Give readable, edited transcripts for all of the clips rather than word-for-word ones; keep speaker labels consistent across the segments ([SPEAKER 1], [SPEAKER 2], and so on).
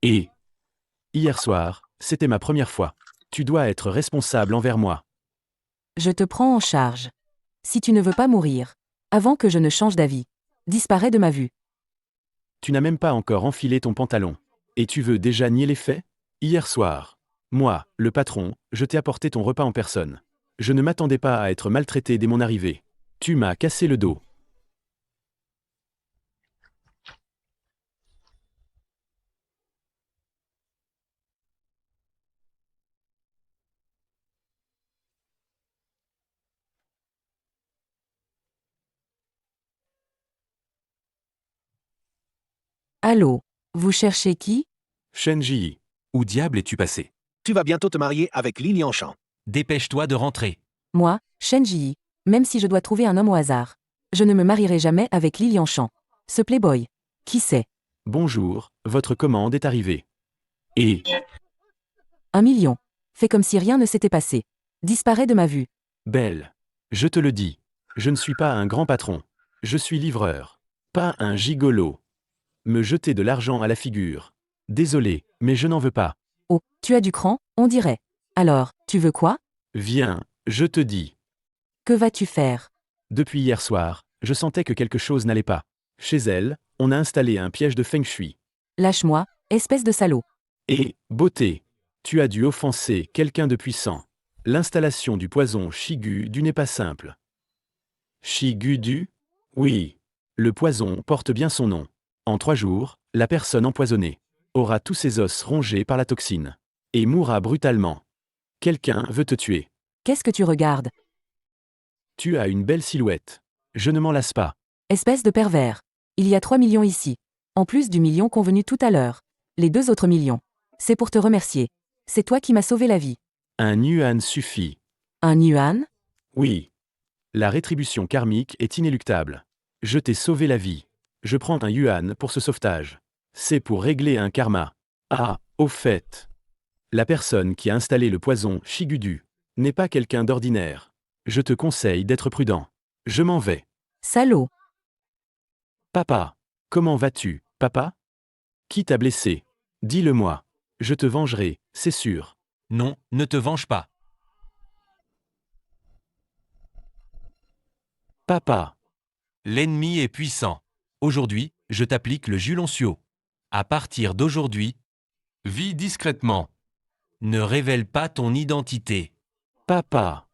[SPEAKER 1] Et hier soir, c'était ma première fois. Tu dois être responsable envers moi.
[SPEAKER 2] Je te prends en charge. Si tu ne veux pas mourir, avant que je ne change d'avis, disparais de ma vue.
[SPEAKER 1] Tu n'as même pas encore enfilé ton pantalon. Et tu veux déjà nier les faits? Hier soir. Moi, le patron, je t'ai apporté ton repas en personne. Je ne m'attendais pas à être maltraité dès mon arrivée. Tu m'as cassé le dos.
[SPEAKER 2] Allô, vous cherchez qui?
[SPEAKER 1] Shenji.
[SPEAKER 3] Où diable es-tu passé?
[SPEAKER 4] Tu vas bientôt te marier avec Li Lianshan.
[SPEAKER 3] Dépêche-toi de rentrer.
[SPEAKER 2] Moi, Shen Ji, même si je dois trouver un homme au hasard. Je ne me marierai jamais avec Li Lianshan. Ce playboy. Qui sait?
[SPEAKER 1] Bonjour, votre commande est arrivée. Et
[SPEAKER 2] 1 million. Fais comme si rien ne s'était passé. Disparais de ma vue.
[SPEAKER 1] Belle. Je te le dis. Je ne suis pas un grand patron. Je suis livreur. Pas un gigolo. Me jeter de l'argent à la figure. Désolé, mais je n'en veux pas.
[SPEAKER 2] Oh, tu as du cran, on dirait. Alors, tu veux quoi?
[SPEAKER 1] Viens, je te dis.
[SPEAKER 2] Que vas-tu faire?
[SPEAKER 1] Depuis hier soir, je sentais que quelque chose n'allait pas. Chez elle, on a installé un piège de feng shui.
[SPEAKER 2] Lâche-moi, espèce de salaud.
[SPEAKER 1] Et, beauté, tu as dû offenser quelqu'un de puissant. L'installation du poison Shigu-du n'est pas simple. Shigu-du? Oui. Le poison porte bien son nom. En 3 jours, la personne empoisonnée aura tous ses os rongés par la toxine. Et mourra brutalement. Quelqu'un veut te tuer.
[SPEAKER 2] Qu'est-ce que tu regardes?
[SPEAKER 1] Tu as une belle silhouette. Je ne m'en lasse pas.
[SPEAKER 2] Espèce de pervers. Il y a 3 millions ici. En plus du million convenu tout à l'heure. Les 2 autres millions. C'est pour te remercier. C'est toi qui m'as sauvé la vie.
[SPEAKER 1] Un yuan suffit.
[SPEAKER 2] Un yuan?
[SPEAKER 1] Oui. La rétribution karmique est inéluctable. Je t'ai sauvé la vie. Je prends un yuan pour ce sauvetage. C'est pour régler un karma. Ah, au fait. La personne qui a installé le poison Shigudu n'est pas quelqu'un d'ordinaire. Je te conseille d'être prudent. Je m'en vais.
[SPEAKER 2] Salaud.
[SPEAKER 1] Papa. Comment vas-tu, papa? Qui t'a blessé? Dis-le-moi. Je te vengerai, c'est sûr.
[SPEAKER 3] Non, ne te venge pas.
[SPEAKER 1] Papa.
[SPEAKER 3] L'ennemi est puissant. Aujourd'hui, je t'applique le Julonsuo. À partir d'aujourd'hui, vis discrètement. Ne révèle pas ton identité.
[SPEAKER 1] Papa.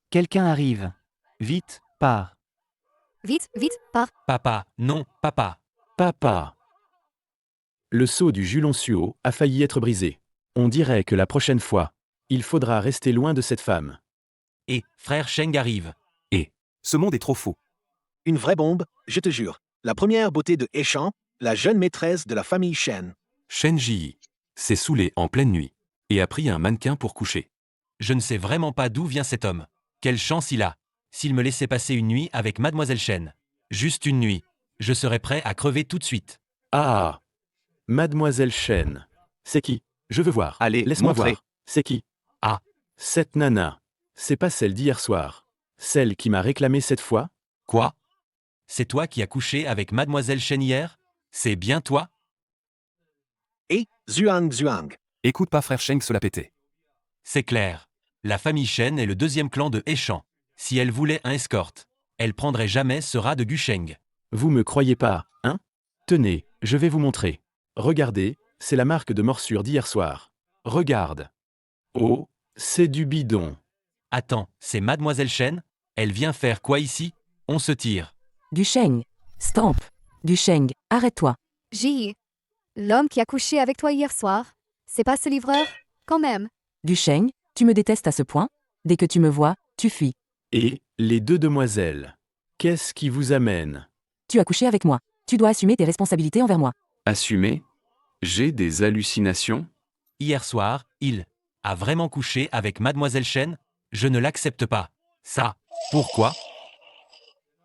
[SPEAKER 5] Quelqu'un arrive. Vite, pars.
[SPEAKER 6] Vite, vite, pars.
[SPEAKER 3] Papa, non, papa.
[SPEAKER 1] Papa. Le sceau du Julonsuo a failli être brisé. On dirait que la prochaine fois, il faudra rester loin de cette femme.
[SPEAKER 3] Et frère Sheng arrive.
[SPEAKER 7] Ce monde est trop fou.
[SPEAKER 4] Une vraie bombe, je te jure. La première beauté de Eshan, la jeune maîtresse de la famille Shen.
[SPEAKER 3] Shenji s'est saoulé en pleine nuit et a pris un mannequin pour coucher. Je ne sais vraiment pas d'où vient cet homme. Quelle chance il a. S'il me laissait passer une nuit avec Mademoiselle Shen. Juste une nuit. Je serais prêt à crever tout de suite.
[SPEAKER 1] Ah. Mademoiselle Shen. C'est qui? Je veux voir.
[SPEAKER 7] Allez,
[SPEAKER 1] laisse-moi
[SPEAKER 7] montrez.
[SPEAKER 1] voir. C'est qui?
[SPEAKER 3] Ah.
[SPEAKER 1] Cette nana. C'est pas celle d'hier soir. Celle qui m'a réclamé cette fois?
[SPEAKER 3] Quoi? C'est toi qui as couché avec Mademoiselle Shen hier? C'est bien toi?
[SPEAKER 4] Et Zhuang Zhuang.
[SPEAKER 7] Écoute pas frère Sheng se la péter.
[SPEAKER 3] C'est clair. La famille Shen est le deuxième clan de Eshan. Si elle voulait un escorte, elle prendrait jamais ce rat de Gusheng.
[SPEAKER 1] Vous me croyez pas, hein? Tenez, je vais vous montrer. Regardez, c'est la marque de morsure d'hier soir. Regarde. Oh, c'est du bidon.
[SPEAKER 3] Attends, c'est Mademoiselle Shen? Elle vient faire quoi ici? On se tire.
[SPEAKER 2] Du Sheng. Stamp. Du Sheng, arrête-toi.
[SPEAKER 6] J. L'homme qui a couché avec toi hier soir, c'est pas ce livreur? Quand même.
[SPEAKER 2] Du Sheng, tu me détestes à ce point? Dès que tu me vois, tu fuis.
[SPEAKER 1] Et, les 2 demoiselles. Qu'est-ce qui vous amène?
[SPEAKER 2] Tu as couché avec moi. Tu dois assumer tes responsabilités envers moi.
[SPEAKER 8] Assumer? J'ai des hallucinations?
[SPEAKER 3] Hier soir, il a vraiment couché avec Mademoiselle Shen? Je ne l'accepte pas. Ça. Pourquoi?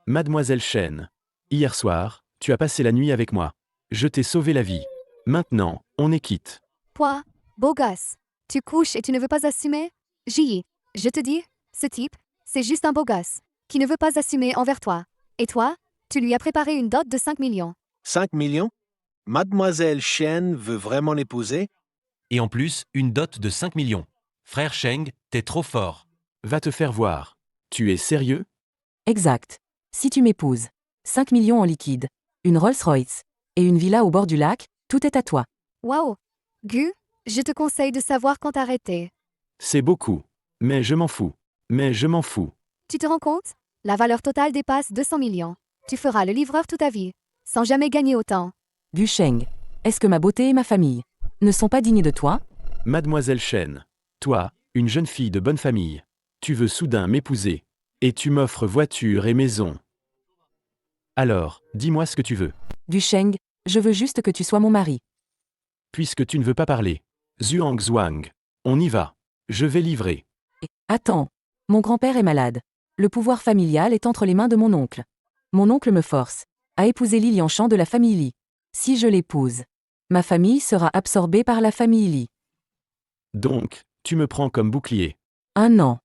[SPEAKER 1] Mademoiselle Shen. Hier soir, tu as passé la nuit avec moi. Je t'ai sauvé la vie. Maintenant, on est quitte.
[SPEAKER 6] Toi, beau gosse. Tu couches et tu ne veux pas assumer? J. Je te dis, ce type, c'est juste un beau gosse. qui ne veut pas assumer envers toi. Et toi, tu lui as préparé une dot de 5 millions.
[SPEAKER 4] 5 millions? Mademoiselle Chen veut vraiment l'épouser?
[SPEAKER 3] Et en plus, une dot de 5 millions. Frère Sheng, t'es trop fort.
[SPEAKER 1] Va te faire voir. Tu es sérieux?
[SPEAKER 2] Exact. Si tu m'épouses, 5 millions en liquide, une Rolls-Royce et une villa au bord du lac, tout est à toi.
[SPEAKER 6] Waouh! Gu, je te conseille de savoir quand arrêter.
[SPEAKER 1] C'est beaucoup. Mais je m'en fous. Mais je m'en fous.
[SPEAKER 6] Tu te rends compte? La valeur totale dépasse 200 millions. Tu feras le livreur toute ta vie, sans jamais gagner autant.
[SPEAKER 2] Gu Sheng, est-ce que ma beauté et ma famille ne sont pas dignes de toi?
[SPEAKER 1] Mademoiselle Chen. Toi, une jeune fille de bonne famille. Tu veux soudain m'épouser. Et tu m'offres voiture et maison. Alors, dis-moi ce que tu veux.
[SPEAKER 2] Gu Sheng, je veux juste que tu sois mon mari.
[SPEAKER 1] Puisque tu ne veux pas parler. Zhuang Zhuang. On y va. Je vais livrer.
[SPEAKER 2] Attends. Mon grand-père est malade. Le pouvoir familial est entre les mains de mon oncle. Mon oncle me force à épouser Li Lianshan de la famille Li. Si je l'épouse, ma famille sera absorbée par la famille Li.
[SPEAKER 1] Donc, tu me prends comme bouclier.
[SPEAKER 2] Un an.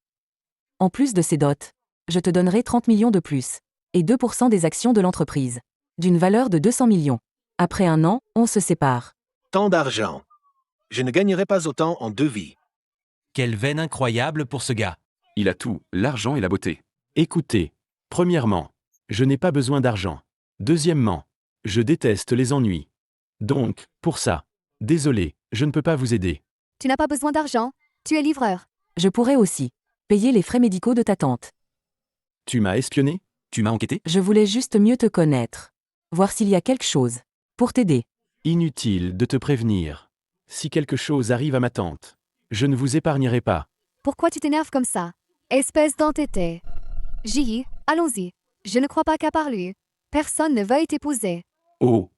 [SPEAKER 2] En plus de ces dots, je te donnerai 30 millions de plus, et 2% des actions de l'entreprise, d'une valeur de 200 millions. Après un an, on se sépare.
[SPEAKER 4] Tant d'argent. Je ne gagnerai pas autant en 2 vies.
[SPEAKER 3] Quelle veine incroyable pour ce gars.
[SPEAKER 8] Il a tout, l'argent et la beauté.
[SPEAKER 1] Écoutez. Premièrement, je n'ai pas besoin d'argent. Deuxièmement, je déteste les ennuis. Donc, pour ça, désolé, je ne peux pas vous aider.
[SPEAKER 6] Tu n'as pas besoin d'argent, tu es livreur.
[SPEAKER 2] Je pourrais aussi payer les frais médicaux de ta tante.
[SPEAKER 1] Tu m'as espionné?
[SPEAKER 7] Tu m'as enquêté?
[SPEAKER 2] Je voulais juste mieux te connaître. Voir s'il y a quelque chose pour t'aider.
[SPEAKER 1] Inutile de te prévenir. Si quelque chose arrive à ma tante, je ne vous épargnerai pas.
[SPEAKER 6] Pourquoi tu t'énerves comme ça? Espèce d'entêté. Ji, allons-y. Je ne crois pas qu'à part lui, personne ne veuille t'épouser.
[SPEAKER 1] Oh,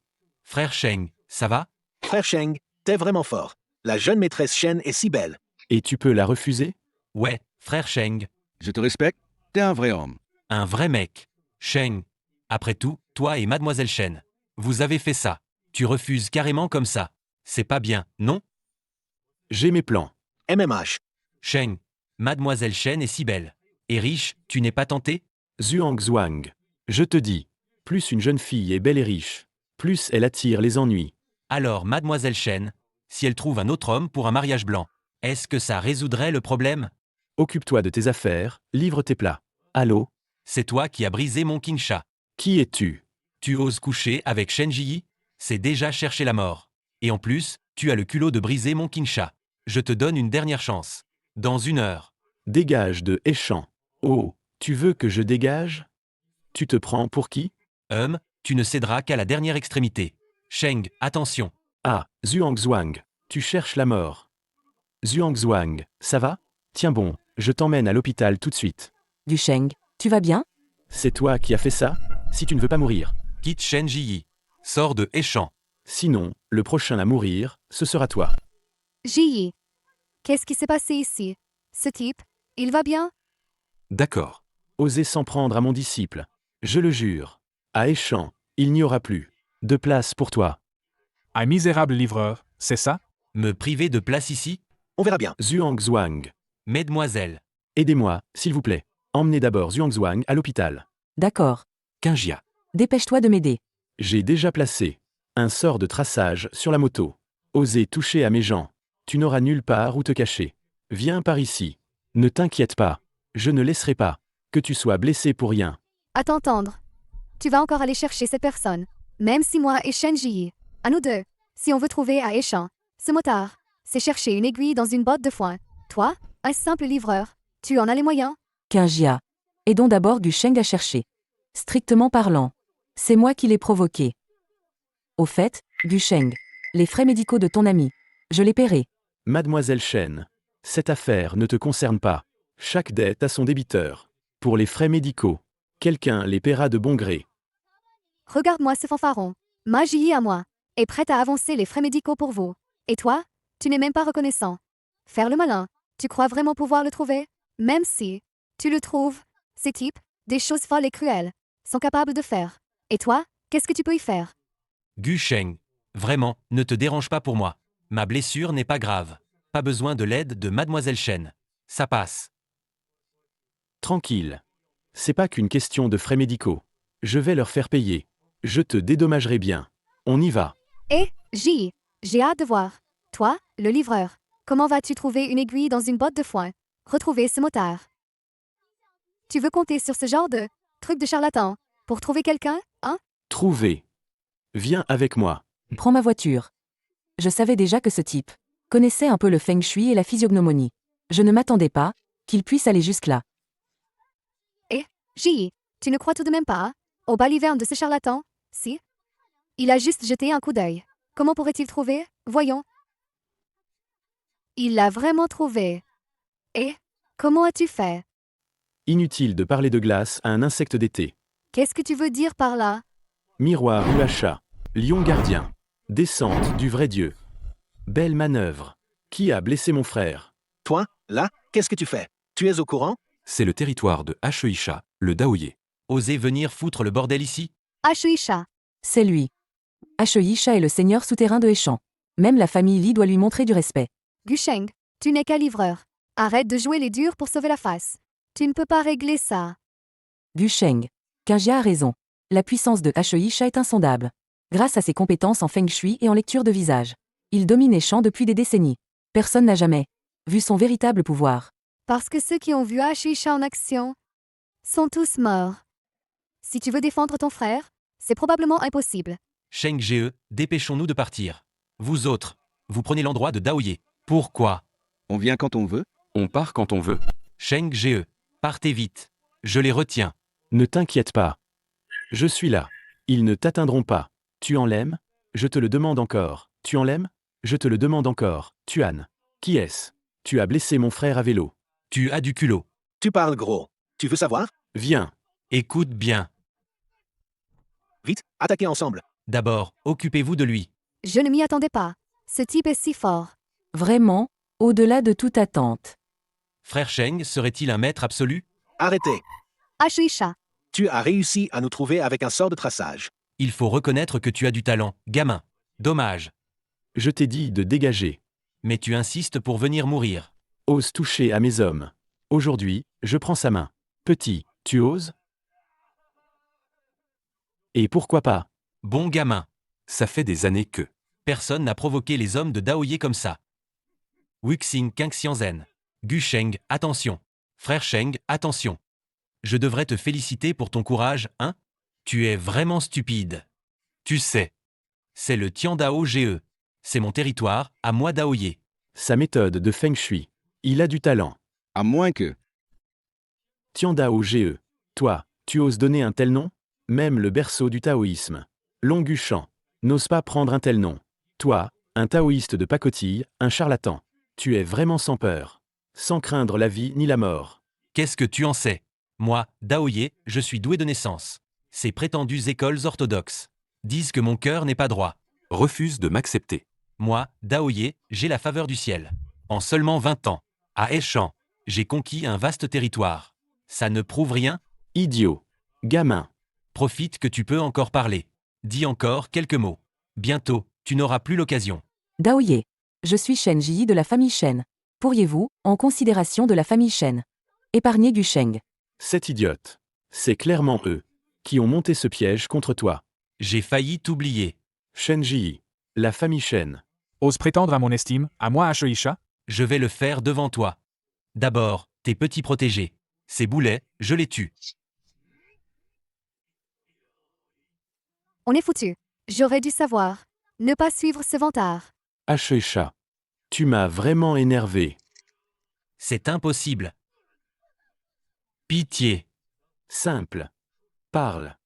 [SPEAKER 3] Frère Sheng, ça va?
[SPEAKER 4] Frère Sheng, t'es vraiment fort. La jeune maîtresse Chen est si belle.
[SPEAKER 1] et tu peux la refuser?
[SPEAKER 3] Ouais, frère Sheng,
[SPEAKER 9] Je te respecte, t'es un vrai homme.
[SPEAKER 3] un vrai mec. Sheng. Après tout, toi et Mademoiselle Chen. Vous avez fait ça. Tu refuses carrément comme ça. C'est pas bien, non?
[SPEAKER 1] J'ai mes plans.
[SPEAKER 4] MMH.
[SPEAKER 3] Sheng. Mademoiselle Chen est si belle. Et riche, tu n'es pas tenté?
[SPEAKER 1] Zhuang Zhuang. Je te dis, plus une jeune fille est belle et riche, plus elle attire les ennuis.
[SPEAKER 3] Alors, Mademoiselle Chen, si elle trouve un autre homme pour un mariage blanc, est-ce que ça résoudrait le problème?
[SPEAKER 1] Occupe-toi de tes affaires, livre tes plats. Allô?
[SPEAKER 3] C'est toi qui as brisé mon king chat.
[SPEAKER 1] Qui es-tu?
[SPEAKER 3] Tu oses coucher avec Shen Ji? C'est déjà chercher la mort. Et en plus, tu as le culot de briser mon king chat. Je te donne une dernière chance. Dans 1 heure.
[SPEAKER 1] Dégage de Échamp. Oh, tu veux que je dégage? Tu te prends pour qui?
[SPEAKER 3] Tu ne céderas qu'à la dernière extrémité. Sheng, attention.
[SPEAKER 1] Ah, Zhuang Zhuang. Tu cherches la mort. Zhuang Zhuang, ça va? Tiens bon, je t'emmène à l'hôpital tout de suite.
[SPEAKER 2] Du Sheng, tu vas bien?
[SPEAKER 1] C'est toi qui as fait ça? Si tu ne veux pas mourir.
[SPEAKER 3] Quitte Shen Ji. Sors de Échamp.
[SPEAKER 1] Sinon, le prochain à mourir, ce sera toi.
[SPEAKER 6] Ji, qu'est-ce qui s'est passé ici? Ce type, il va bien?
[SPEAKER 8] D'accord.
[SPEAKER 1] Osez s'en prendre à mon disciple. Je le jure. À Échamp, il n'y aura plus de place pour toi.
[SPEAKER 10] Un misérable livreur, c'est ça?
[SPEAKER 3] Me priver de place ici?
[SPEAKER 4] On verra bien.
[SPEAKER 1] Zhuang Zhuang.
[SPEAKER 3] Mesdemoiselles.
[SPEAKER 1] Aidez-moi, s'il vous plaît. Emmenez d'abord Zhuang Zhuang à l'hôpital.
[SPEAKER 2] D'accord.
[SPEAKER 8] Kinjia.
[SPEAKER 2] Dépêche-toi de m'aider.
[SPEAKER 1] J'ai déjà placé un sort de traçage sur la moto. Osez toucher à mes gens. Tu n'auras nulle part où te cacher. Viens par ici. Ne t'inquiète pas. Je ne laisserai pas que tu sois blessé pour rien.
[SPEAKER 6] À t'entendre. Tu vas encore aller chercher cette personne. Même si moi et Shen Ji, à nous deux, si on veut trouver à Échamp, ce motard, c'est chercher une aiguille dans une botte de foin. Toi, un simple livreur, tu en as les moyens?
[SPEAKER 2] Kinjia. Aidons d'abord du Sheng à chercher. Strictement parlant, c'est moi qui l'ai provoqué. Au fait, Gu Sheng, les frais médicaux de ton ami, je les paierai.
[SPEAKER 1] Mademoiselle Chen, cette affaire ne te concerne pas. Chaque dette a son débiteur. Pour les frais médicaux, quelqu'un les paiera de bon gré.
[SPEAKER 6] Regarde-moi ce fanfaron. Ma Ji à moi, est prête à avancer les frais médicaux pour vous. Et toi, tu n'es même pas reconnaissant. Faire le malin, tu crois vraiment pouvoir le trouver? Même si, tu le trouves, ces types, des choses folles et cruelles, sont capables de faire. Et toi, qu'est-ce que tu peux y faire?
[SPEAKER 3] Gu Sheng. Vraiment, ne te dérange pas pour moi. Ma blessure n'est pas grave. Pas besoin de l'aide de Mademoiselle Chen. Ça passe.
[SPEAKER 1] Tranquille. C'est pas qu'une question de frais médicaux. Je vais leur faire payer. Je te dédommagerai bien. On y va.
[SPEAKER 6] J. J'ai hâte de voir. Toi, le livreur. Comment vas-tu trouver une aiguille dans une botte de foin? Retrouver ce motard. Tu veux compter sur ce genre de truc de charlatan pour trouver quelqu'un, hein?
[SPEAKER 1] Trouver. Viens avec moi.
[SPEAKER 2] Prends ma voiture. Je savais déjà que ce type connaissait un peu le feng shui et la physiognomonie. Je ne m'attendais pas qu'il puisse aller jusque-là.
[SPEAKER 6] J. Tu ne crois tout de même pas au baliverne de ce charlatan, si? Il a juste jeté un coup d'œil. Comment pourrait-il trouver? Voyons. Il l'a vraiment trouvé. Et comment as-tu fait?
[SPEAKER 1] Inutile de parler de glace à un insecte d'été.
[SPEAKER 6] Qu'est-ce que tu veux dire par là?
[SPEAKER 1] Miroir ou achat. Lion gardien. Descente du vrai Dieu. Belle manœuvre. Qui a blessé mon frère?
[SPEAKER 4] Toi, là, qu'est-ce que tu fais? Tu es au courant?
[SPEAKER 8] C'est le territoire de Heisha, le Daoye.
[SPEAKER 3] Osez venir foutre le bordel ici?
[SPEAKER 6] Ashuisha.
[SPEAKER 2] C'est lui. Ashuisha est le seigneur souterrain de Heshan. Même la famille Li doit lui montrer du respect.
[SPEAKER 6] Gusheng, tu n'es qu'un livreur. Arrête de jouer les durs pour sauver la face. Tu ne peux pas régler ça.
[SPEAKER 2] Gusheng. Kinjia a raison. La puissance de Ashuisha est insondable. Grâce à ses compétences en feng shui et en lecture de visage. Il domine Heshan depuis des décennies. Personne n'a jamais vu son véritable pouvoir.
[SPEAKER 6] Parce que ceux qui ont vu Ashuisha en action sont tous morts. Si tu veux défendre ton frère, c'est probablement impossible.
[SPEAKER 3] Sheng Ge, dépêchons-nous de partir. Vous autres, vous prenez l'endroit de Daoye. Pourquoi?
[SPEAKER 9] On vient quand on veut.
[SPEAKER 8] On part quand on veut.
[SPEAKER 3] Sheng Ge, partez vite. Je les retiens.
[SPEAKER 1] Ne t'inquiète pas. Je suis là. Ils ne t'atteindront pas. Tu en l'aimes? Je te le demande encore. Tu en l'aimes? Je te le demande encore. Tuan. Qui est-ce? Tu as blessé mon frère à vélo.
[SPEAKER 3] Tu as du culot.
[SPEAKER 4] Tu parles gros. Tu veux savoir?
[SPEAKER 1] Viens.
[SPEAKER 3] Écoute bien.
[SPEAKER 4] Vite, attaquez ensemble.
[SPEAKER 3] D'abord, occupez-vous de lui.
[SPEAKER 6] Je ne m'y attendais pas. Ce type est si fort.
[SPEAKER 2] Vraiment, au-delà de toute attente.
[SPEAKER 3] Frère Sheng serait-il un maître absolu?
[SPEAKER 4] Arrêtez.
[SPEAKER 6] Ashuisha.
[SPEAKER 4] Tu as réussi à nous trouver avec un sort de traçage.
[SPEAKER 3] Il faut reconnaître que tu as du talent, gamin. Dommage.
[SPEAKER 1] Je t'ai dit de dégager.
[SPEAKER 3] Mais tu insistes pour venir mourir.
[SPEAKER 1] Ose toucher à mes hommes. Aujourd'hui, je prends sa main. Petit, tu oses? Et pourquoi pas?
[SPEAKER 3] Bon gamin.
[SPEAKER 8] Ça fait des années que.
[SPEAKER 3] Personne n'a provoqué les hommes de Daoye comme ça. Wuxing Kangxianzen. Gu Sheng, attention. Frère Sheng, attention. Je devrais te féliciter pour ton courage, hein? Tu es vraiment stupide. Tu sais. C'est le Tiandao Ge. C'est mon territoire, à moi Daoye.
[SPEAKER 1] Sa méthode de feng shui. Il a du talent.
[SPEAKER 9] À moins que.
[SPEAKER 1] Tiandao Ge. Toi, tu oses donner un tel nom? Même le berceau du taoïsme. Longuchamp. N'ose pas prendre un tel nom. Toi, un taoïste de pacotille, un charlatan. Tu es vraiment sans peur. Sans craindre la vie ni la mort.
[SPEAKER 3] Qu'est-ce que tu en sais? Moi, Daoye, je suis doué de naissance. Ces prétendues écoles orthodoxes disent que mon cœur n'est pas droit.
[SPEAKER 8] Refuse de m'accepter.
[SPEAKER 3] Moi, Daoye, j'ai la faveur du ciel. En seulement 20 ans, à Heshan, j'ai conquis un vaste territoire. Ça ne prouve rien?
[SPEAKER 1] Idiot. Gamin.
[SPEAKER 3] Profite que tu peux encore parler. Dis encore quelques mots. Bientôt, tu n'auras plus l'occasion.
[SPEAKER 2] Daoye. Je suis Shen Ji de la famille Shen. Pourriez-vous, en considération de la famille Shen, épargner Gusheng?
[SPEAKER 1] Cet idiote. C'est clairement eux qui ont monté ce piège contre toi.
[SPEAKER 3] J'ai failli t'oublier.
[SPEAKER 1] Shen Ji. La famille Shen.
[SPEAKER 10] Ose prétendre à mon estime, à moi Ashuisha?
[SPEAKER 3] Je vais le faire devant toi. D'abord, tes petits protégés. Ces boulets, je les tue.
[SPEAKER 6] On est foutu. J'aurais dû savoir. Ne pas suivre ce vantard.
[SPEAKER 1] Ashuisha. Tu m'as vraiment énervé.
[SPEAKER 3] C'est impossible. Pitié.
[SPEAKER 1] Simple. Parle.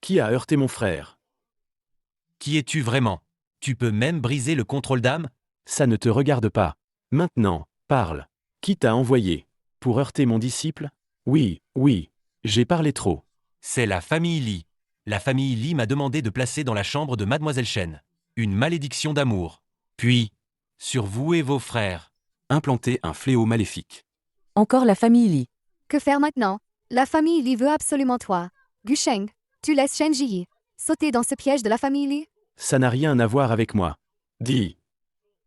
[SPEAKER 1] Qui a heurté mon frère?
[SPEAKER 3] Qui es-tu vraiment? Tu peux même briser le contrôle d'âme?
[SPEAKER 1] Ça ne te regarde pas. Maintenant, parle. Qui t'a envoyé? Pour heurter mon disciple? Oui, j'ai parlé trop.
[SPEAKER 3] C'est la famille Li. La famille Li m'a demandé de placer dans la chambre de Mademoiselle Shen une malédiction d'amour. Puis, sur vous et vos frères,
[SPEAKER 8] Implanter un fléau maléfique.
[SPEAKER 2] Encore la famille Li.
[SPEAKER 6] Que faire maintenant? La famille Li veut absolument toi. Gusheng, tu laisses Shen Ji sauter dans ce piège de la famille Li?
[SPEAKER 1] Ça n'a rien à voir avec moi. Dis.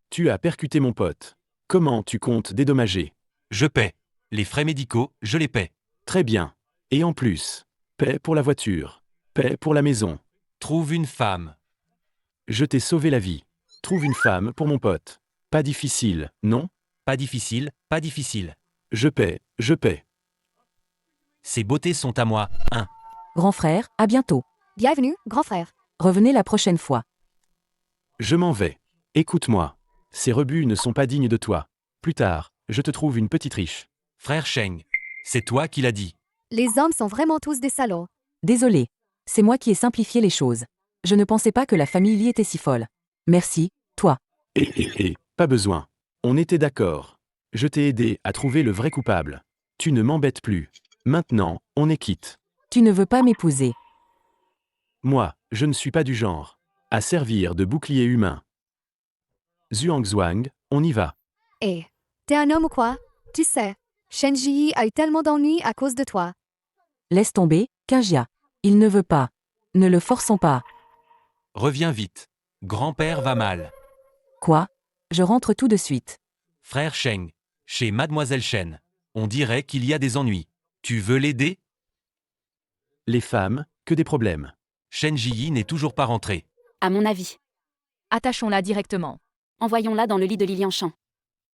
[SPEAKER 1] Tu as percuté mon pote. Comment tu comptes dédommager?
[SPEAKER 3] je paie. Les frais médicaux, je les paie.
[SPEAKER 1] Très bien. Et en plus, paie pour la voiture, paie pour la maison.
[SPEAKER 3] Trouve une femme.
[SPEAKER 1] Je t'ai sauvé la vie. Trouve une femme pour mon pote. Pas difficile, non?
[SPEAKER 3] Pas difficile, pas difficile.
[SPEAKER 1] Je paie, je paie.
[SPEAKER 3] Ces beautés sont à moi. 1.
[SPEAKER 2] Grand frère, à bientôt.
[SPEAKER 6] Bienvenue, grand frère.
[SPEAKER 2] Revenez la prochaine fois.
[SPEAKER 1] Je m'en vais. Écoute-moi. Ces rebuts ne sont pas dignes de toi. Plus tard, je te trouve une petite riche.
[SPEAKER 3] Frère Sheng, c'est toi qui l'as dit.
[SPEAKER 6] Les hommes sont vraiment tous des salauds.
[SPEAKER 2] Désolé. C'est moi qui ai simplifié les choses. Je ne pensais pas que la famille Lee était si folle. Merci, toi.
[SPEAKER 1] Pas besoin. On était d'accord. Je t'ai aidé à trouver le vrai coupable. Tu ne m'embêtes plus. Maintenant, on est quitte.
[SPEAKER 2] Tu ne veux pas m'épouser.
[SPEAKER 1] Moi, je ne suis pas du genre à servir de bouclier humain. Zhuangzhuang, on y va.
[SPEAKER 6] Eh, t'es un homme ou quoi? Tu sais, Shen Ji a eu tellement d'ennuis à cause de toi.
[SPEAKER 2] Laisse tomber, Kinjia. Il ne veut pas. Ne le forçons pas.
[SPEAKER 3] Reviens vite. Grand-père va mal.
[SPEAKER 2] Quoi? Je rentre tout de suite.
[SPEAKER 3] Frère Sheng, chez Mademoiselle Shen. On dirait qu'il y a des ennuis. Tu veux l'aider?
[SPEAKER 1] Les femmes, que des problèmes.
[SPEAKER 3] Shen Ji n'est toujours pas rentré.
[SPEAKER 11] À mon avis.
[SPEAKER 12] Attachons-la directement.
[SPEAKER 11] Envoyons-la dans le lit de Li Lianshan.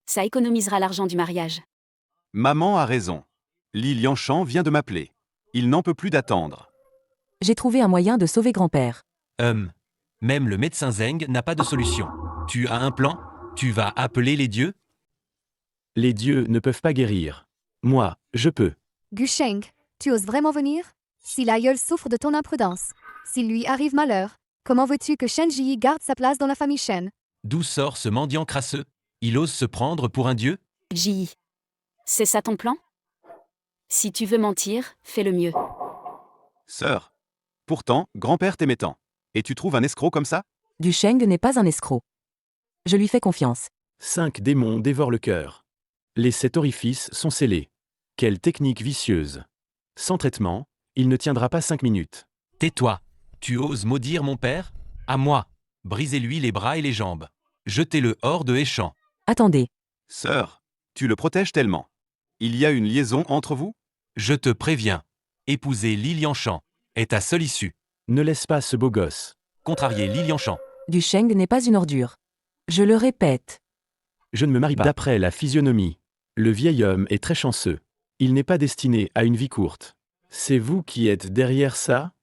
[SPEAKER 11] Ça économisera l'argent du mariage.
[SPEAKER 7] Maman a raison. Li Lianshan vient de m'appeler. Il n'en peut plus d'attendre.
[SPEAKER 2] J'ai trouvé un moyen de sauver grand-père.
[SPEAKER 3] Même le médecin Zeng n'a pas de solution. Tu as un plan? Tu vas appeler les dieux?
[SPEAKER 1] Les dieux ne peuvent pas guérir. Moi, je peux.
[SPEAKER 6] Gu Sheng, tu oses vraiment venir? Si l'aïeul souffre de ton imprudence, s'il lui arrive malheur, comment veux-tu que Shen Ji garde sa place dans la famille Shen?
[SPEAKER 3] D'où sort ce mendiant crasseux? Il ose se prendre pour un dieu?
[SPEAKER 11] Ji. C'est ça ton plan? Si tu veux mentir, fais le mieux.
[SPEAKER 7] Sœur. Pourtant, grand-père t'aimait tant. Et tu trouves un escroc comme ça?
[SPEAKER 2] Du Sheng n'est pas un escroc. Je lui fais confiance.
[SPEAKER 1] 5 démons dévorent le cœur. Les 7 orifices sont scellés. Quelle technique vicieuse. Sans traitement, il ne tiendra pas 5 minutes.
[SPEAKER 3] Tais-toi. Tu oses maudire mon père? À moi. Brisez-lui les bras et les jambes. Jetez-le hors de Échamp.
[SPEAKER 2] Attendez.
[SPEAKER 7] Sœur. Tu le protèges tellement. Il y a une liaison entre vous?
[SPEAKER 3] Je te préviens. Épouser Li Lianshan est ta seule issue.
[SPEAKER 1] Ne laisse pas ce beau gosse.
[SPEAKER 3] Contrarier Li Lianshan.
[SPEAKER 2] Du Sheng n'est pas une ordure. Je le répète.
[SPEAKER 1] Je ne me marie pas. D'après la physionomie, le vieil homme est très chanceux. Il n'est pas destiné à une vie courte. C'est vous qui êtes derrière ça?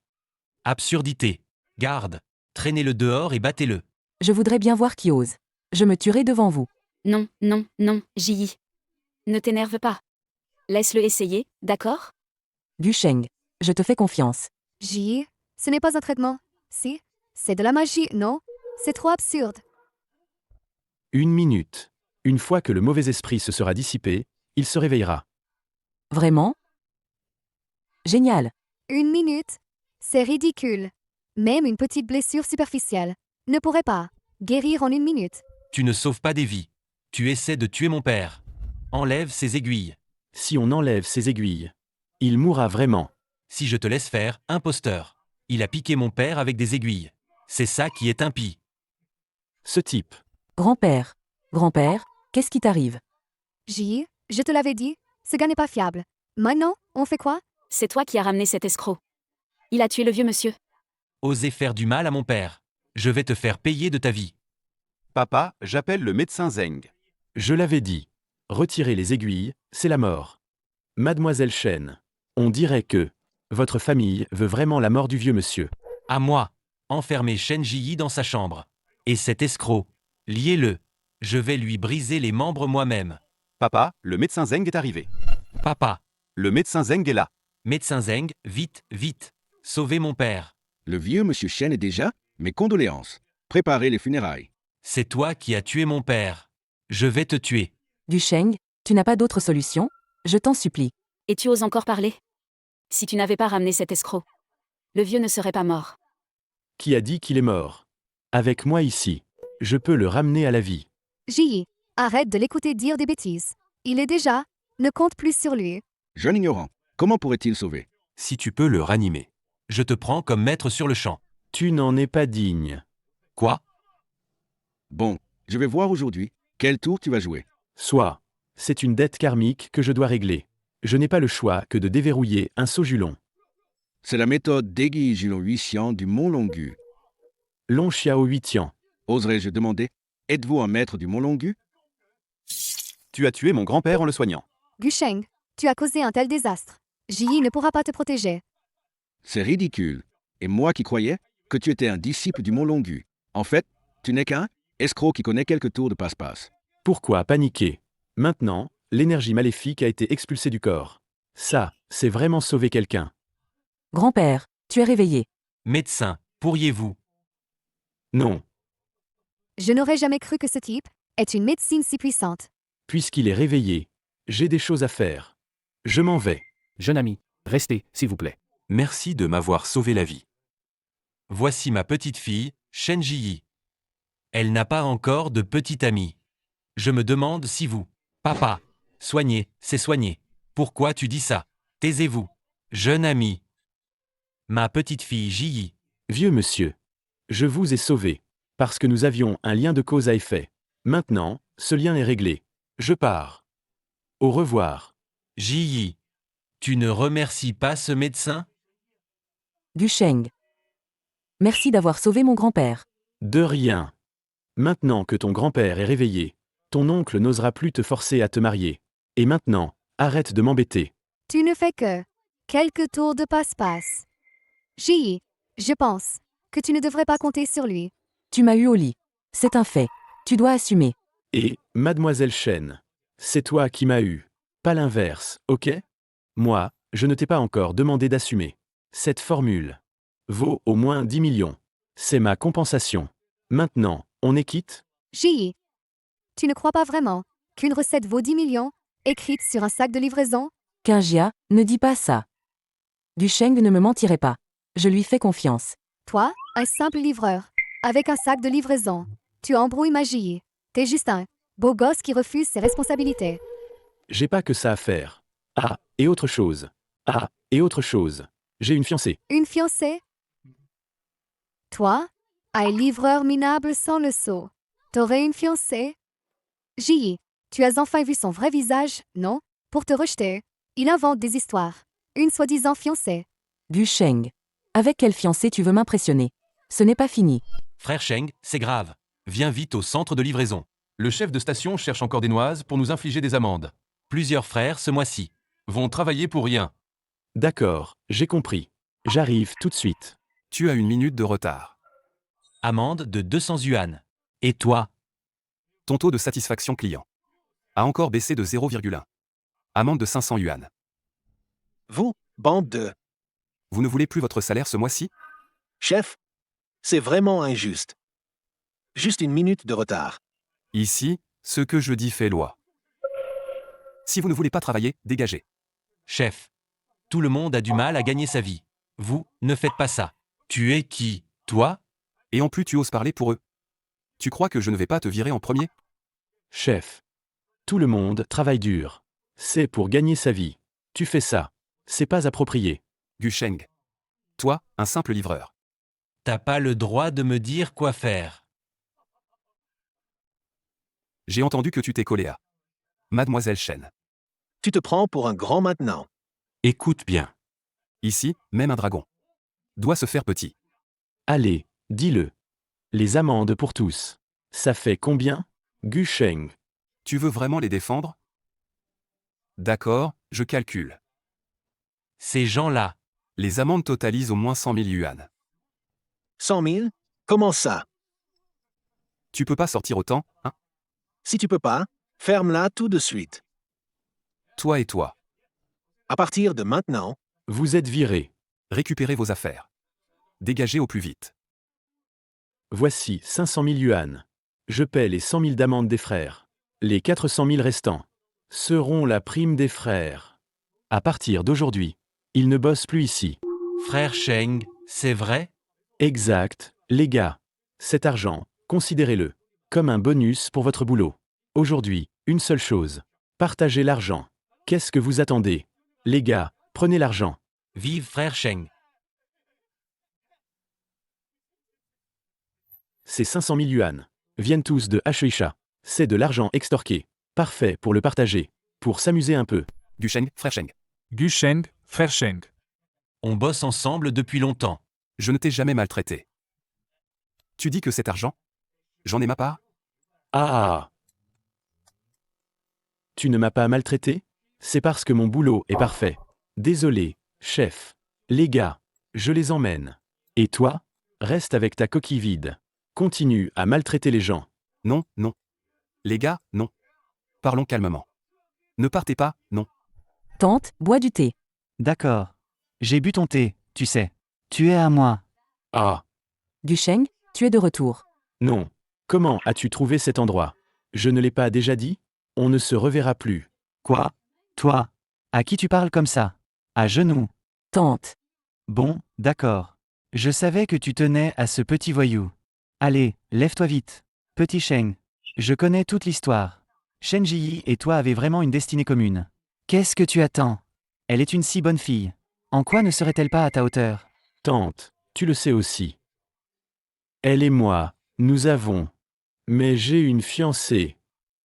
[SPEAKER 3] Absurdité. Garde. Traînez-le dehors et battez-le.
[SPEAKER 2] Je voudrais bien voir qui ose. Je me tuerai devant vous.
[SPEAKER 11] Non, non, non, Ji. Ne t'énerve pas. Laisse-le essayer, d'accord?
[SPEAKER 2] Du Sheng. Je te fais confiance.
[SPEAKER 6] Ji, ce n'est pas un traitement. Si, c'est de la magie, non? C'est trop absurde.
[SPEAKER 1] 1 minute. Une fois que le mauvais esprit se sera dissipé, il se réveillera.
[SPEAKER 2] Vraiment? Génial.
[SPEAKER 6] 1 minute? C'est ridicule. Même une petite blessure superficielle ne pourrait pas guérir en 1 minute.
[SPEAKER 3] Tu ne sauves pas des vies. Tu essaies de tuer mon père. Enlève ses aiguilles.
[SPEAKER 1] Si on enlève ses aiguilles, il mourra vraiment.
[SPEAKER 3] Si je te laisse faire, imposteur. Il a piqué mon père avec des aiguilles. C'est ça qui est impie.
[SPEAKER 1] Ce type.
[SPEAKER 2] Grand-père. Grand-père, qu'est-ce qui t'arrive?
[SPEAKER 6] Ji, je te l'avais dit, ce gars n'est pas fiable. Maintenant, on fait quoi?
[SPEAKER 11] C'est toi qui as ramené cet escroc. Il a tué le vieux monsieur.
[SPEAKER 3] Osez faire du mal à mon père. Je vais te faire payer de ta vie.
[SPEAKER 7] Papa, j'appelle le médecin Zeng.
[SPEAKER 1] Je l'avais dit. Retirer les aiguilles, c'est la mort. Mademoiselle Shen, on dirait que votre famille veut vraiment la mort du vieux monsieur.
[SPEAKER 3] À moi. Enfermez Shen Ji dans sa chambre. Et cet escroc. Liez-le. Je vais lui briser les membres moi-même.
[SPEAKER 7] Papa, le médecin Zeng est arrivé.
[SPEAKER 3] Papa.
[SPEAKER 7] Le médecin Zeng est là.
[SPEAKER 3] Médecin Zeng, vite, vite. Sauvez mon père.
[SPEAKER 9] Le vieux monsieur Shen est déjà? Mes condoléances. Préparez les funérailles.
[SPEAKER 3] C'est toi qui as tué mon père. Je vais te tuer.
[SPEAKER 2] Du Sheng, tu n'as pas d'autre solution? Je t'en supplie.
[SPEAKER 11] Et tu oses encore parler? Si tu n'avais pas ramené cet escroc, le vieux ne serait pas mort.
[SPEAKER 1] Qui a dit qu'il est mort? Avec moi ici, je peux le ramener à la vie.
[SPEAKER 6] Ji, arrête de l'écouter dire des bêtises. Il est déjà, ne compte plus sur lui.
[SPEAKER 9] Jeune ignorant, comment pourrait-il sauver?
[SPEAKER 8] Si tu peux le ranimer.
[SPEAKER 3] Je te prends comme maître sur le champ.
[SPEAKER 1] Tu n'en es pas digne.
[SPEAKER 3] Quoi?
[SPEAKER 9] Bon, je vais voir aujourd'hui. Quel tour tu vas jouer?
[SPEAKER 1] Soit. C'est une dette karmique que je dois régler. Je n'ai pas le choix que de déverrouiller un Sojulon.
[SPEAKER 9] C'est la méthode d'Egi Jilon Huixian du Mont Longu.
[SPEAKER 1] Long Xiao Huitian.
[SPEAKER 9] Oserais-je demander, êtes-vous un maître du Mont Longu?
[SPEAKER 7] Tu as tué mon grand-père en le soignant.
[SPEAKER 6] Gusheng, tu as causé un tel désastre. Ji ne pourra pas te protéger.
[SPEAKER 9] C'est ridicule. Et moi qui croyais que tu étais un disciple du Mont Longu. En fait, tu n'es qu'un escroc qui connaît quelques tours de passe-passe.
[SPEAKER 1] Pourquoi paniquer? Maintenant, l'énergie maléfique a été expulsée du corps. Ça, c'est vraiment sauver quelqu'un.
[SPEAKER 2] Grand-père, tu es réveillé.
[SPEAKER 3] Médecin, pourriez-vous?
[SPEAKER 1] Non.
[SPEAKER 6] Je n'aurais jamais cru que ce type est une médecine si puissante.
[SPEAKER 1] Puisqu'il est réveillé, j'ai des choses à faire. Je m'en vais.
[SPEAKER 10] Jeune ami, restez, s'il vous plaît.
[SPEAKER 8] Merci de m'avoir sauvé la vie.
[SPEAKER 3] Voici ma petite fille, Shen Jiyi. Elle n'a pas encore de petite amie. Je me demande si vous, papa, soigner, c'est soigner. Pourquoi tu dis ça? Taisez-vous. Jeune ami. Ma petite fille Jiyi.
[SPEAKER 1] Vieux monsieur. Je vous ai sauvé. Parce que nous avions un lien de cause à effet. Maintenant, ce lien est réglé. Je pars. Au revoir.
[SPEAKER 3] Jiyi. Tu ne remercies pas ce médecin?
[SPEAKER 2] Gusheng. Merci d'avoir sauvé mon grand-père.
[SPEAKER 1] De rien. Maintenant que ton grand-père est réveillé, ton oncle n'osera plus te forcer à te marier. Et maintenant, arrête de m'embêter.
[SPEAKER 6] Tu ne fais que quelques tours de passe-passe. Ji, je pense que tu ne devrais pas compter sur lui.
[SPEAKER 2] Tu m'as eu au lit. C'est un fait. Tu dois assumer.
[SPEAKER 1] Et, mademoiselle Shen, c'est toi qui m'as eu. Pas l'inverse, ok? Moi, je ne t'ai pas encore demandé d'assumer. Cette formule vaut au moins 10 millions. C'est ma compensation. Maintenant, on est quitte?
[SPEAKER 6] Ji, tu ne crois pas vraiment qu'une recette vaut 10 millions, écrite sur un sac de livraison?
[SPEAKER 2] Kinjia, ne dis pas ça. Gusheng ne me mentirait pas. Je lui fais confiance.
[SPEAKER 6] Toi, un simple livreur, avec un sac de livraison. Tu embrouilles ma Ji. T'es juste un beau gosse qui refuse ses responsabilités.
[SPEAKER 1] J'ai pas que ça à faire. Ah, et autre chose. Ah, et autre chose. J'ai une fiancée.
[SPEAKER 6] Une fiancée? Toi, un livreur minable sans le seau. T'aurais une fiancée? Ji, tu as enfin vu son vrai visage, non? Pour te rejeter, il invente des histoires. Une soi-disant fiancée.
[SPEAKER 2] Gusheng. Avec quelle fiancée tu veux m'impressionner? Ce n'est pas fini.
[SPEAKER 3] Frère Sheng, c'est grave. Viens vite au centre de livraison.
[SPEAKER 13] Le chef de station cherche encore des noises pour nous infliger des amendes.
[SPEAKER 3] Plusieurs frères ce mois-ci.
[SPEAKER 13] Vont travailler pour rien.
[SPEAKER 1] D'accord, j'ai compris. J'arrive tout de suite.
[SPEAKER 8] Tu as 1 minute de retard.
[SPEAKER 3] Amende de 200 yuan. Et toi?
[SPEAKER 8] Ton taux de satisfaction client a encore baissé de 0,1. Amende de 500 yuan.
[SPEAKER 4] Vous, bande de...
[SPEAKER 8] Vous ne voulez plus votre salaire ce mois-ci?
[SPEAKER 4] Chef, c'est vraiment injuste. Juste 1 minute de retard.
[SPEAKER 8] Ici, ce que je dis fait loi. Si vous ne voulez pas travailler, dégagez.
[SPEAKER 3] Chef. Tout le monde a du mal à gagner sa vie. Vous, ne faites pas ça. Tu es qui, toi?
[SPEAKER 8] Et en plus tu oses parler pour eux. Tu crois que je ne vais pas te virer en premier?
[SPEAKER 1] Chef. Tout le monde travaille dur. C'est pour gagner sa vie. Tu fais ça. C'est pas approprié.
[SPEAKER 8] Gusheng. Toi, un simple livreur.
[SPEAKER 3] T'as pas le droit de me dire quoi faire.
[SPEAKER 8] J'ai entendu que tu t'es collé à Mademoiselle Shen.
[SPEAKER 4] Tu te prends pour un grand maintenant.
[SPEAKER 8] Écoute bien. Ici, même un dragon doit se faire petit.
[SPEAKER 1] Allez, dis-le. Les amendes pour tous. Ça fait combien? Gusheng.
[SPEAKER 8] Tu veux vraiment les défendre? D'accord, je calcule.
[SPEAKER 3] Ces gens-là.
[SPEAKER 8] Les amendes totalisent au moins 100 000 yuan.
[SPEAKER 4] 100 000? Comment ça?
[SPEAKER 8] Tu peux pas sortir autant, hein?
[SPEAKER 4] Si tu peux pas, ferme-la tout de suite.
[SPEAKER 8] Toi et toi.
[SPEAKER 4] À partir de maintenant,
[SPEAKER 1] vous êtes virés.
[SPEAKER 8] Récupérez vos affaires. Dégagez au plus vite.
[SPEAKER 1] Voici 500 000 yuan. Je paie les 100 000 d'amende des frères. Les 400 000 restants seront la prime des frères. À partir d'aujourd'hui, ils ne bossent plus ici.
[SPEAKER 3] Frère Sheng, c'est vrai?
[SPEAKER 1] Exact, les gars. Cet argent, considérez-le comme un bonus pour votre boulot. Aujourd'hui, une seule chose. Partagez l'argent. Qu'est-ce que vous attendez? Les gars, prenez l'argent.
[SPEAKER 3] Vive frère Sheng.
[SPEAKER 1] Ces 500 000 yuan viennent tous de Ashuisha. C'est de l'argent extorqué. Parfait pour le partager. Pour s'amuser un peu.
[SPEAKER 8] Gusheng, frère Sheng.
[SPEAKER 13] Gusheng, frère Sheng.
[SPEAKER 3] On bosse ensemble depuis longtemps.
[SPEAKER 8] Je ne t'ai jamais maltraité. Tu dis que c'est argent? J'en ai ma part?
[SPEAKER 1] Ah. Tu ne m'as pas maltraité? C'est parce que mon boulot est parfait. Désolé, chef. Les gars, je les emmène. Et toi? Reste avec ta coquille vide. Continue à maltraiter les gens.
[SPEAKER 8] Non, non. Les gars, non. Parlons calmement. Ne partez pas, non.
[SPEAKER 2] Tante, bois du thé.
[SPEAKER 5] D'accord. J'ai bu ton thé, tu sais. Tu es à moi.
[SPEAKER 1] Ah.
[SPEAKER 2] Gusheng, tu es de retour.
[SPEAKER 1] Non. Comment as-tu trouvé cet endroit? Je ne l'ai pas déjà dit? On ne se reverra plus.
[SPEAKER 5] Quoi? Toi? À qui tu parles comme ça? À genoux.
[SPEAKER 2] Tante.
[SPEAKER 5] Bon, d'accord. Je savais que tu tenais à ce petit voyou. Allez, lève-toi vite. Petit Sheng. Je connais toute l'histoire. Shen Jiyi et toi avez vraiment une destinée commune. Qu'est-ce que tu attends? Elle est une si bonne fille. En quoi ne serait-elle pas à ta hauteur?
[SPEAKER 1] Tante, tu le sais aussi. Elle et moi, nous avons. Mais j'ai une fiancée.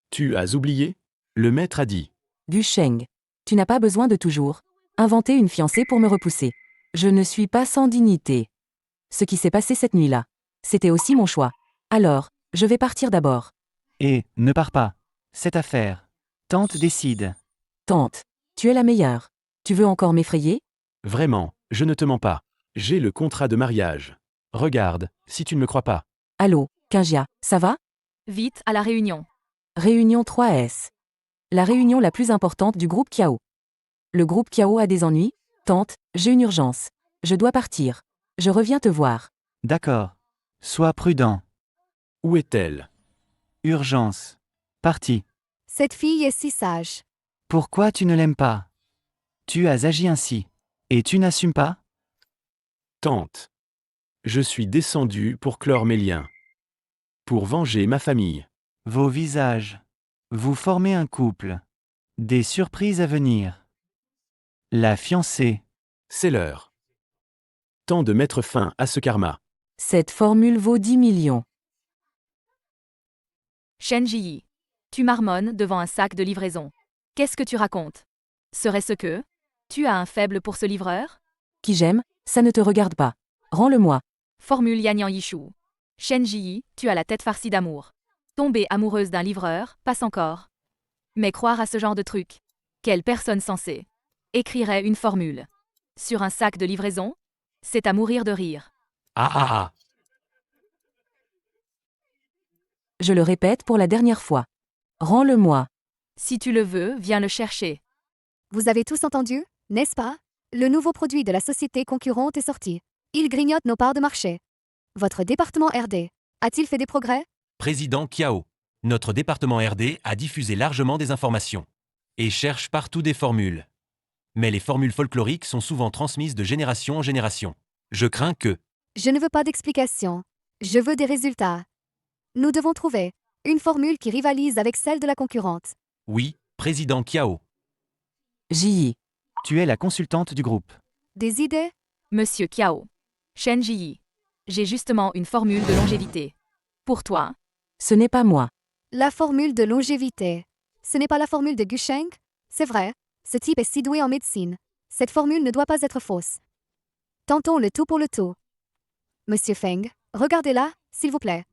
[SPEAKER 1] Tu as oublié? Le maître a dit.
[SPEAKER 2] Gusheng. Tu n'as pas besoin de toujours inventer une fiancée pour me repousser. Je ne suis pas sans dignité. Ce qui s'est passé cette nuit-là, c'était aussi mon choix. Alors, je vais partir d'abord.
[SPEAKER 5] Et, ne pars pas. Cette affaire. Tante décide.
[SPEAKER 2] Tante, tu es la meilleure. Tu veux encore m'effrayer?
[SPEAKER 1] Vraiment, je ne te mens pas. J'ai le contrat de mariage. Regarde, si tu ne me crois pas.
[SPEAKER 2] Allô, Kinjia, ça va?
[SPEAKER 12] Vite à la réunion.
[SPEAKER 2] Réunion 3S. La réunion la plus importante du groupe Kiao. Le groupe Kiao a des ennuis? Tante, j'ai une urgence. Je dois partir. Je reviens te voir.
[SPEAKER 5] D'accord. Sois prudent.
[SPEAKER 1] Où est-elle?
[SPEAKER 5] Urgence. Parti.
[SPEAKER 6] Cette fille est si sage.
[SPEAKER 5] Pourquoi tu ne l'aimes pas? Tu as agi ainsi. Et tu n'assumes pas?
[SPEAKER 1] Tante. Je suis descendu pour clore mes liens. Pour venger ma famille.
[SPEAKER 5] Vos visages. Vous formez un couple. Des surprises à venir. La fiancée.
[SPEAKER 1] C'est l'heure. Temps de mettre fin à ce karma.
[SPEAKER 2] Cette formule vaut 10 millions.
[SPEAKER 12] Shen Jiyi. Tu marmonnes devant un sac de livraison. Qu'est-ce que tu racontes? Serait-ce que tu as un faible pour ce livreur?
[SPEAKER 2] Qui j'aime, ça ne te regarde pas. Rends-le-moi.
[SPEAKER 12] Formule Yanyan Yishu. Shen Jiyi, tu as la tête farcie d'amour. Tomber amoureuse d'un livreur, passe encore. Mais croire à ce genre de truc. Quelle personne sensée écrirait une formule sur un sac de livraison? C'est à mourir de rire.
[SPEAKER 3] Ah ah ah.
[SPEAKER 2] Je le répète pour la dernière fois. Rends-le-moi.
[SPEAKER 12] Si tu le veux, viens le chercher.
[SPEAKER 6] Vous avez tous entendu, n'est-ce pas? Le nouveau produit de la société concurrente est sorti. Il grignote nos parts de marché. Votre département RD a-t-il fait des progrès?
[SPEAKER 3] Président Kiao. Notre département RD a diffusé largement des informations. Et cherche partout des formules. Mais les formules folkloriques sont souvent transmises de génération en génération. Je crains que...
[SPEAKER 6] Je ne veux pas d'explication. Je veux des résultats. Nous devons trouver une formule qui rivalise avec celle de la concurrente.
[SPEAKER 3] Oui, président Kiao.
[SPEAKER 2] Jiyi.
[SPEAKER 5] Tu es la consultante du groupe.
[SPEAKER 6] Des idées?
[SPEAKER 12] Monsieur Kiao. Shen Jiyi. J'ai justement une formule de longévité. Pour toi.
[SPEAKER 2] Ce n'est pas moi.
[SPEAKER 6] La formule de longévité. Ce n'est pas la formule de Gusheng? C'est vrai, ce type est si doué en médecine. Cette formule ne doit pas être fausse. Tentons le tout pour le tout. Monsieur Feng, regardez-la, s'il vous plaît.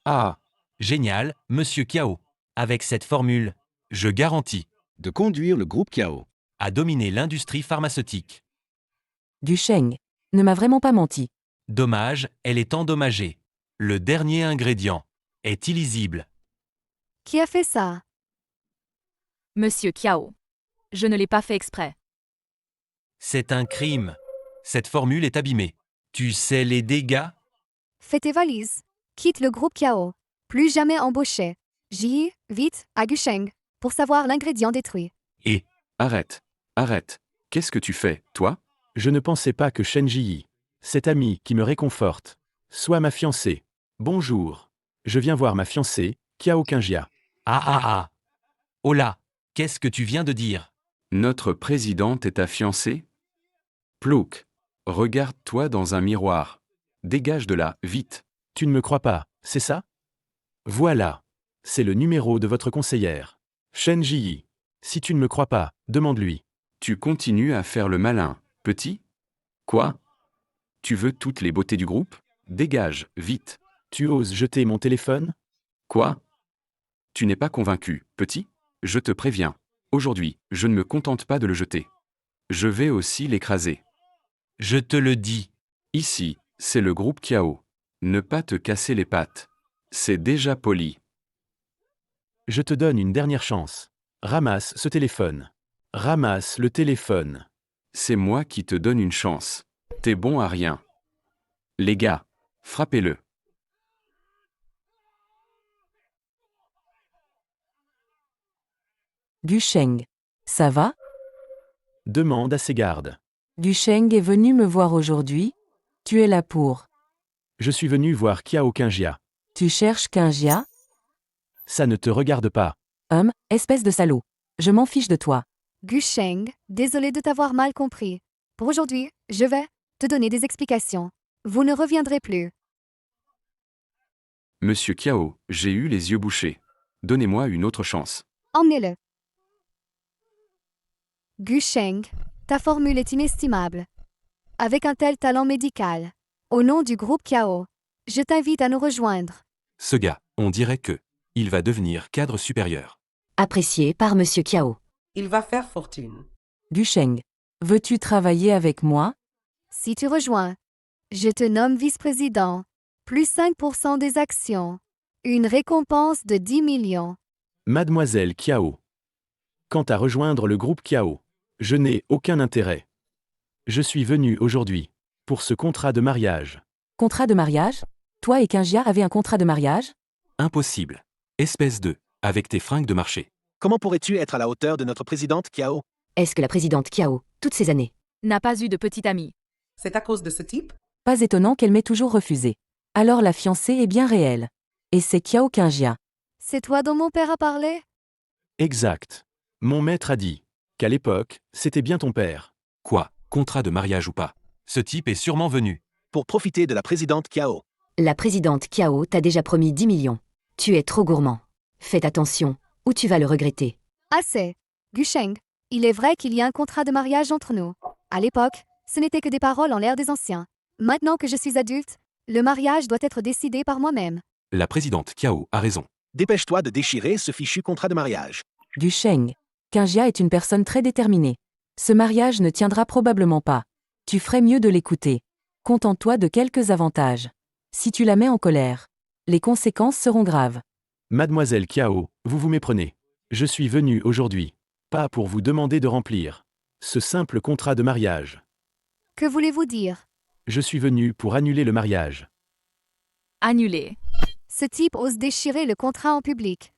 [SPEAKER 3] Ah, génial, monsieur Kiao. Avec cette formule, je garantis
[SPEAKER 9] de conduire le groupe Kiao
[SPEAKER 3] à dominer l'industrie pharmaceutique.
[SPEAKER 2] Gusheng ne m'a vraiment pas menti.
[SPEAKER 3] Dommage, elle est endommagée. Le dernier ingrédient est illisible.
[SPEAKER 6] Qui a fait ça?
[SPEAKER 12] Monsieur Kiao. Je ne l'ai pas fait exprès.
[SPEAKER 3] C'est un crime. Cette formule est abîmée. Tu sais les dégâts?
[SPEAKER 6] Fais tes valises. Quitte le groupe Kiao. Plus jamais embauché. Ji, vite, à Gusheng, pour savoir l'ingrédient détruit.
[SPEAKER 3] Et
[SPEAKER 8] Arrête. Arrête. Qu'est-ce que tu fais, toi?
[SPEAKER 1] Je ne pensais pas que Shen Jiyi, cet ami qui me réconforte, soit ma fiancée. Bonjour. Je viens voir ma fiancée, Kiao Kinjia.
[SPEAKER 3] Ah ah ah. Oh là, qu'est-ce que tu viens de dire?
[SPEAKER 8] Notre présidente est ta fiancée? Plouk. Regarde-toi dans un miroir. Dégage de là, vite.
[SPEAKER 1] Tu ne me crois pas, c'est ça? Voilà. C'est le numéro de votre conseillère. Shen Jiyi. Si tu ne me crois pas, demande-lui.
[SPEAKER 8] Tu continues à faire le malin, petit? Quoi? Tu veux toutes les beautés du groupe? Dégage, vite.
[SPEAKER 1] Tu oses jeter mon téléphone?
[SPEAKER 8] Quoi? Tu n'es pas convaincu, petit? Je te préviens. Aujourd'hui, je ne me contente pas de le jeter. Je vais aussi l'écraser.
[SPEAKER 3] Je te le dis.
[SPEAKER 8] Ici, c'est le groupe Kiao. Ne pas te casser les pattes. C'est déjà poli.
[SPEAKER 1] Je te donne une dernière chance. Ramasse ce téléphone. Ramasse le téléphone.
[SPEAKER 8] C'est moi qui te donne une chance. T'es bon à rien. Les gars, frappez-le.
[SPEAKER 2] Gu Sheng. Ça va?
[SPEAKER 1] Demande à ses gardes.
[SPEAKER 2] Gu Sheng est venu me voir aujourd'hui? Tu es là pour.
[SPEAKER 1] Je suis venu voir Kiao Qingjia.
[SPEAKER 2] Tu cherches Qingjia?
[SPEAKER 1] Ça ne te regarde pas.
[SPEAKER 2] Espèce de salaud. Je m'en fiche de toi.
[SPEAKER 6] Gu Sheng, désolé de t'avoir mal compris. Pour aujourd'hui, je vais te donner des explications. Vous ne reviendrez plus.
[SPEAKER 8] Monsieur Kiao, j'ai eu les yeux bouchés. Donnez-moi une autre chance.
[SPEAKER 6] Emmenez-le. Gu Sheng, ta formule est inestimable. Avec un tel talent médical, au nom du groupe Kiao, je t'invite à nous rejoindre.
[SPEAKER 3] Ce gars, on dirait que il va devenir cadre supérieur.
[SPEAKER 14] Apprécié par Monsieur Kiao.
[SPEAKER 15] Il va faire fortune.
[SPEAKER 2] Gu Sheng. Veux-tu travailler avec moi?
[SPEAKER 6] Si tu rejoins, je te nomme vice-président. Plus 5% des actions. Une récompense de 10 millions.
[SPEAKER 1] Mademoiselle Kiao. Quant à rejoindre le groupe Kiao, je n'ai aucun intérêt. Je suis venu aujourd'hui pour ce contrat de mariage.
[SPEAKER 2] Contrat de mariage? Toi et Qingjia avez un contrat de mariage?
[SPEAKER 3] Impossible. Espèce de, avec tes fringues de marché.
[SPEAKER 4] Comment pourrais-tu être à la hauteur de notre présidente Kiao?
[SPEAKER 14] Est-ce que la présidente Kiao, toutes ces années,
[SPEAKER 12] N'a pas eu de petite amie.
[SPEAKER 15] C'est à cause de ce type?
[SPEAKER 2] Pas étonnant qu'elle m'ait toujours refusé. Alors la fiancée est bien réelle. Et c'est Kiao Qingjia.
[SPEAKER 6] C'est toi dont mon père a parlé?
[SPEAKER 1] Exact. Mon maître a dit qu'à l'époque, c'était bien ton père.
[SPEAKER 3] Quoi, contrat de mariage ou pas? Ce type est sûrement venu.
[SPEAKER 4] Pour profiter de la présidente Kiao.
[SPEAKER 14] la présidente Kiao t'a déjà promis 10 millions. Tu es trop gourmand. Fais attention, ou tu vas le regretter.
[SPEAKER 6] Assez. Gu Sheng, il est vrai qu'il y a un contrat de mariage entre nous. À l'époque, ce n'était que des paroles en l'air des anciens. Maintenant que je suis adulte, le mariage doit être décidé par moi-même.
[SPEAKER 3] La présidente Kiao a raison.
[SPEAKER 4] Dépêche-toi de déchirer ce fichu contrat de mariage.
[SPEAKER 2] Gu Sheng. Qingjia est une personne très déterminée. Ce mariage ne tiendra probablement pas. Tu ferais mieux de l'écouter. Contente-toi de quelques avantages. Si tu la mets en colère, les conséquences seront graves.
[SPEAKER 1] Mademoiselle Kiao, vous vous méprenez. Je suis venu aujourd'hui, pas pour vous demander de remplir ce simple contrat de mariage.
[SPEAKER 6] Que voulez-vous dire?
[SPEAKER 1] Je suis venu pour annuler le mariage.
[SPEAKER 12] Annulé.
[SPEAKER 6] Ce type ose déchirer le contrat en public.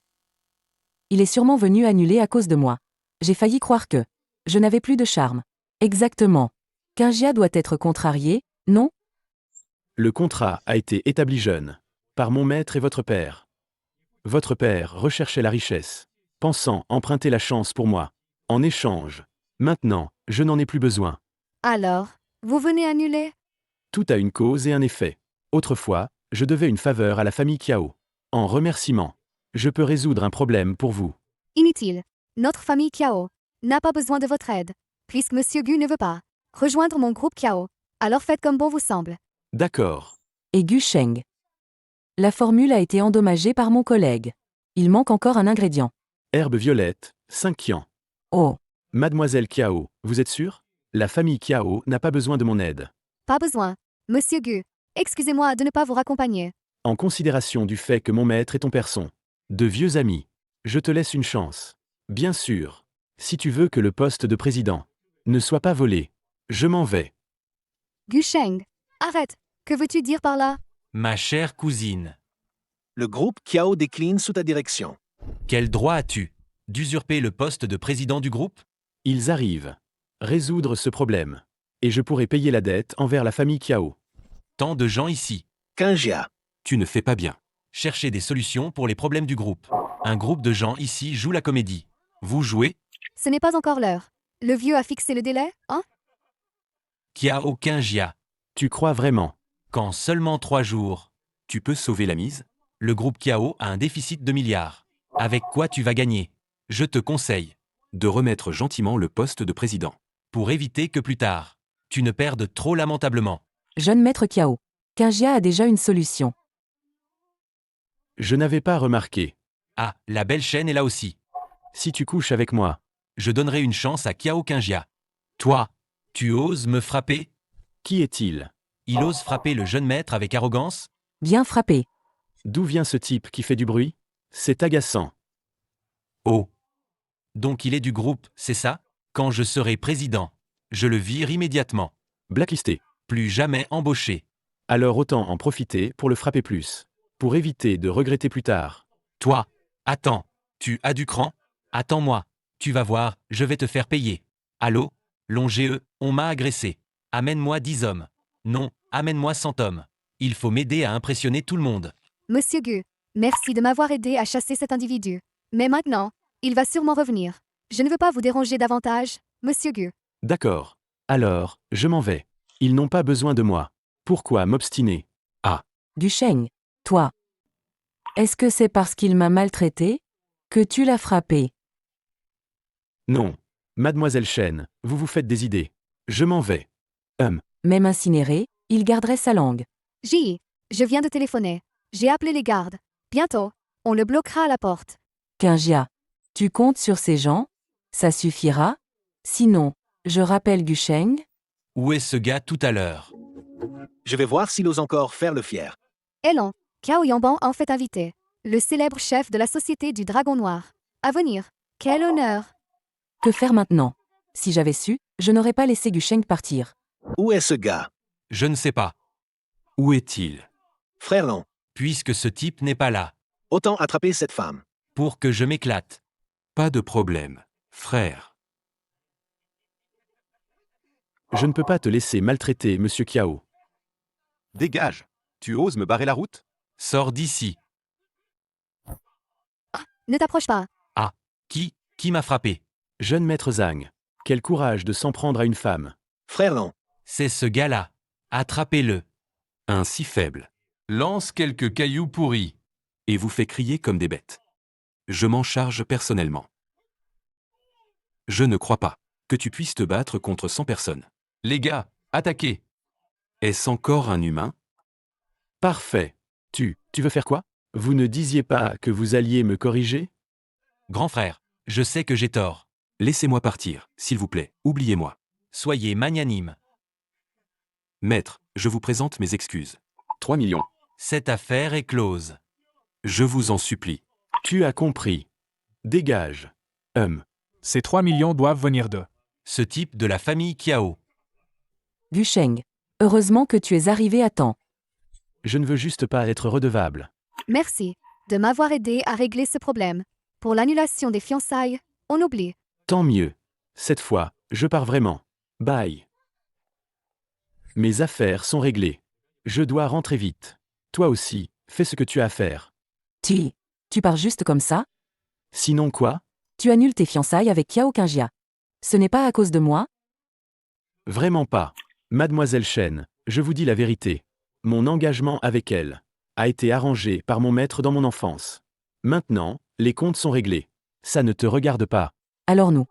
[SPEAKER 2] Il est sûrement venu annuler à cause de moi. J'ai failli croire que je n'avais plus de charme. Exactement. Qingjia doit être contrarié, non?
[SPEAKER 1] Le contrat a été établi jeune, par mon maître et votre père. Votre père recherchait la richesse, pensant emprunter la chance pour moi. En échange, maintenant, je n'en ai plus besoin.
[SPEAKER 6] Alors, vous venez annuler?
[SPEAKER 1] Tout a une cause et un effet. Autrefois, je devais une faveur à la famille Kiao. En remerciement, je peux résoudre un problème pour vous.
[SPEAKER 6] Inutile. Notre famille Kiao n'a pas besoin de votre aide. Puisque Monsieur Gu ne veut pas rejoindre mon groupe Kiao, alors faites comme bon vous semble.
[SPEAKER 1] D'accord.
[SPEAKER 2] Et Gu Sheng. La formule a été endommagée par mon collègue. Il manque encore un ingrédient.
[SPEAKER 1] Herbe violette, 5 kian.
[SPEAKER 2] Oh.
[SPEAKER 1] Mademoiselle Kiao, vous êtes sûre? La famille Kiao n'a pas besoin de mon aide.
[SPEAKER 6] Pas besoin. Monsieur Gu, excusez-moi de ne pas vous raccompagner.
[SPEAKER 1] En considération du fait que mon maître et ton père sont de vieux amis, je te laisse une chance. Bien sûr. Si tu veux que le poste de président ne soit pas volé, je m'en vais.
[SPEAKER 6] Gu Sheng, arrête. Que veux-tu dire par là?
[SPEAKER 3] Ma chère cousine,
[SPEAKER 4] Le groupe Kiao décline sous ta direction.
[SPEAKER 3] quel droit as-tu d'usurper le poste de président du groupe?
[SPEAKER 1] Ils arrivent. Résoudre ce problème. Et je pourrai payer la dette envers la famille Kiao.
[SPEAKER 3] Tant de gens ici.
[SPEAKER 4] Qingjia.
[SPEAKER 3] Tu ne fais pas bien. Cherchez des solutions pour les problèmes du groupe. Un groupe de gens ici joue la comédie. Vous jouez?
[SPEAKER 6] Ce n'est pas encore l'heure. Le vieux a fixé le délai, hein?
[SPEAKER 3] Kiao Qingjia.
[SPEAKER 1] Tu crois vraiment?
[SPEAKER 3] Qu'en seulement 3 jours, tu peux sauver la mise? Le groupe Kiao a un déficit de milliards. Avec quoi tu vas gagner? Je te conseille de remettre gentiment le poste de président. pour éviter que plus tard, tu ne perdes trop lamentablement.
[SPEAKER 2] Jeune maître Kiao. Kinjia a déjà une solution.
[SPEAKER 1] Je n'avais pas remarqué.
[SPEAKER 3] Ah, la belle chaîne est là aussi.
[SPEAKER 1] Si tu couches avec moi,
[SPEAKER 3] Je donnerai une chance à Kiao Kinjia. Toi, tu oses me frapper?
[SPEAKER 1] qui est-il?
[SPEAKER 3] Il ose frapper le jeune maître avec arrogance?
[SPEAKER 2] Bien frappé.
[SPEAKER 1] D'où vient ce type qui fait du bruit? C'est agaçant.
[SPEAKER 3] Oh. Donc il est du groupe, c'est ça? Quand je serai président, je le vire immédiatement.
[SPEAKER 1] Blacklisté.
[SPEAKER 3] Plus jamais embauché.
[SPEAKER 1] Alors autant en profiter pour le frapper plus. Pour éviter de regretter plus tard.
[SPEAKER 3] Toi, attends, tu as du cran? Attends-moi, tu vas voir, je vais te faire payer. Allô? Longé, on m'a agressé. Amène-moi 10 hommes. Non, amène-moi 100 hommes. Il faut m'aider à impressionner tout le monde.
[SPEAKER 6] Monsieur Gu, merci de m'avoir aidé à chasser cet individu. Mais maintenant, il va sûrement revenir. Je ne veux pas vous déranger davantage, Monsieur Gu.
[SPEAKER 1] D'accord. Alors, je m'en vais. Ils n'ont pas besoin de moi. Pourquoi m'obstiner?
[SPEAKER 2] Gusheng. Toi. Est-ce que c'est parce qu'il m'a maltraité que tu l'as frappé?
[SPEAKER 1] Non. Mademoiselle Chen, vous vous faites des idées. Je m'en vais.
[SPEAKER 2] Même incinéré, il garderait sa langue.
[SPEAKER 6] Ji, je viens de téléphoner. J'ai appelé les gardes. Bientôt, on le bloquera à la porte.
[SPEAKER 2] Kinjia. Tu comptes sur ces gens? Ça suffira? Sinon, je rappelle Gusheng?
[SPEAKER 3] Où est ce gars tout à l'heure?
[SPEAKER 4] Je vais voir s'il ose encore faire le fier.
[SPEAKER 6] Elan, Cao Yamban en fait inviter. Le célèbre chef de la Société du Dragon Noir. À venir. Quel honneur!
[SPEAKER 2] Que faire maintenant? Si j'avais su, je n'aurais pas laissé Gusheng partir.
[SPEAKER 4] Où est ce gars?
[SPEAKER 3] Je ne sais pas. Où est-il?
[SPEAKER 4] Frère Long,
[SPEAKER 3] Puisque ce type n'est pas là.
[SPEAKER 4] autant attraper cette femme.
[SPEAKER 3] Pour que je m'éclate.
[SPEAKER 8] Pas de problème, frère.
[SPEAKER 1] Je ne peux pas te laisser maltraiter, monsieur Kiao.
[SPEAKER 7] Dégage. Tu oses me barrer la route?
[SPEAKER 3] Sors d'ici.
[SPEAKER 6] Ne t'approche pas.
[SPEAKER 3] Ah, qui m'a frappé?
[SPEAKER 1] Jeune maître Zhang. Quel courage de s'en prendre à une femme.
[SPEAKER 4] Frère Long,
[SPEAKER 3] C'est ce gars-là. Attrapez-le.
[SPEAKER 8] Un si faible.
[SPEAKER 13] Lance quelques cailloux pourris.
[SPEAKER 8] Et vous fait crier comme des bêtes. Je m'en charge personnellement. Je ne crois pas que tu puisses te battre contre 100 personnes.
[SPEAKER 13] Les gars, attaquez.
[SPEAKER 8] Est-ce encore un humain?
[SPEAKER 1] Parfait. Tu veux faire quoi? Vous ne disiez pas que vous alliez me corriger?
[SPEAKER 3] Grand frère, je sais que j'ai tort.
[SPEAKER 8] Laissez-moi partir, s'il vous plaît, oubliez-moi.
[SPEAKER 3] Soyez magnanime.
[SPEAKER 8] Maître, je vous présente mes excuses. 3 millions.
[SPEAKER 3] Cette affaire est close.
[SPEAKER 8] Je vous en supplie.
[SPEAKER 1] Tu as compris. Dégage.
[SPEAKER 10] Ces 3 millions doivent venir de.
[SPEAKER 3] Ce type de la famille Kiao.
[SPEAKER 2] Gusheng. Heureusement que tu es arrivé à temps.
[SPEAKER 1] Je ne veux juste pas être redevable.
[SPEAKER 6] Merci de m'avoir aidé à régler ce problème. Pour l'annulation des fiançailles, on oublie.
[SPEAKER 1] Tant mieux. Cette fois, je pars vraiment. Bye. Mes affaires sont réglées. Je dois rentrer vite. Toi aussi, fais ce que tu as à faire.
[SPEAKER 2] Tu pars juste comme ça?
[SPEAKER 1] Sinon quoi?
[SPEAKER 2] Tu annules tes fiançailles avec Kiao Kinjia. Ce n'est pas à cause de moi?
[SPEAKER 1] Vraiment pas. Mademoiselle Chen, je vous dis la vérité. Mon engagement avec elle a été arrangé par mon maître dans mon enfance. Maintenant, les comptes sont réglés. Ça ne te regarde pas.
[SPEAKER 2] Alors nous.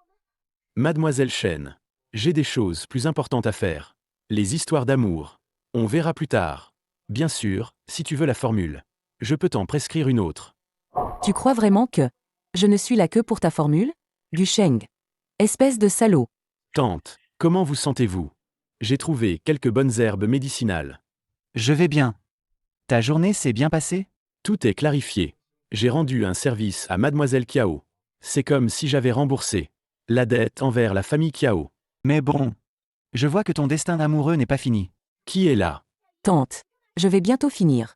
[SPEAKER 1] Mademoiselle Chen, j'ai des choses plus importantes à faire. Les histoires d'amour. On verra plus tard. Bien sûr, si tu veux la formule. Je peux t'en prescrire une autre.
[SPEAKER 2] Tu crois vraiment que je ne suis là que pour ta formule? Gusheng. Espèce de salaud.
[SPEAKER 1] Tante, comment vous sentez-vous? J'ai trouvé quelques bonnes herbes médicinales.
[SPEAKER 5] Je vais bien. Ta journée s'est bien passée?
[SPEAKER 1] Tout est clarifié. J'ai rendu un service à Mademoiselle Kiao. C'est comme si j'avais remboursé la dette envers la famille Kiao.
[SPEAKER 5] Mais bon. Je vois que ton destin amoureux n'est pas fini.
[SPEAKER 1] Qui est là?
[SPEAKER 2] Tante. Je vais bientôt finir.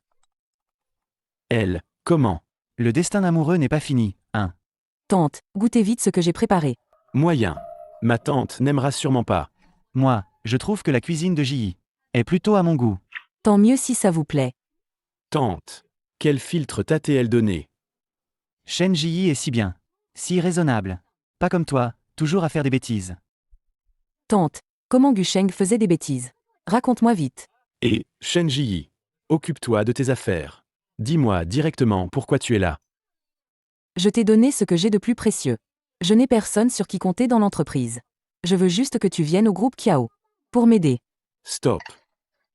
[SPEAKER 1] Elle, comment?
[SPEAKER 5] Le destin amoureux n'est pas fini, hein.
[SPEAKER 2] Tante, goûtez vite ce que j'ai préparé.
[SPEAKER 1] Moyen. Ma tante n'aimera sûrement pas.
[SPEAKER 5] Moi, je trouve que la cuisine de Ji est plutôt à mon goût.
[SPEAKER 2] Tant mieux si ça vous plaît.
[SPEAKER 1] Tante. Quel filtre t'as-t-elle donné?
[SPEAKER 5] Shen Ji est si bien. Si raisonnable. Pas comme toi, toujours à faire des bêtises.
[SPEAKER 2] Tante, comment Gusheng faisait des bêtises? Raconte-moi vite.
[SPEAKER 1] Et, Shen Ji, occupe-toi de tes affaires. Dis-moi directement pourquoi tu es là.
[SPEAKER 2] Je t'ai donné ce que j'ai de plus précieux. Je n'ai personne sur qui compter dans l'entreprise. Je veux juste que tu viennes au groupe Kiao. Pour m'aider.
[SPEAKER 1] Stop.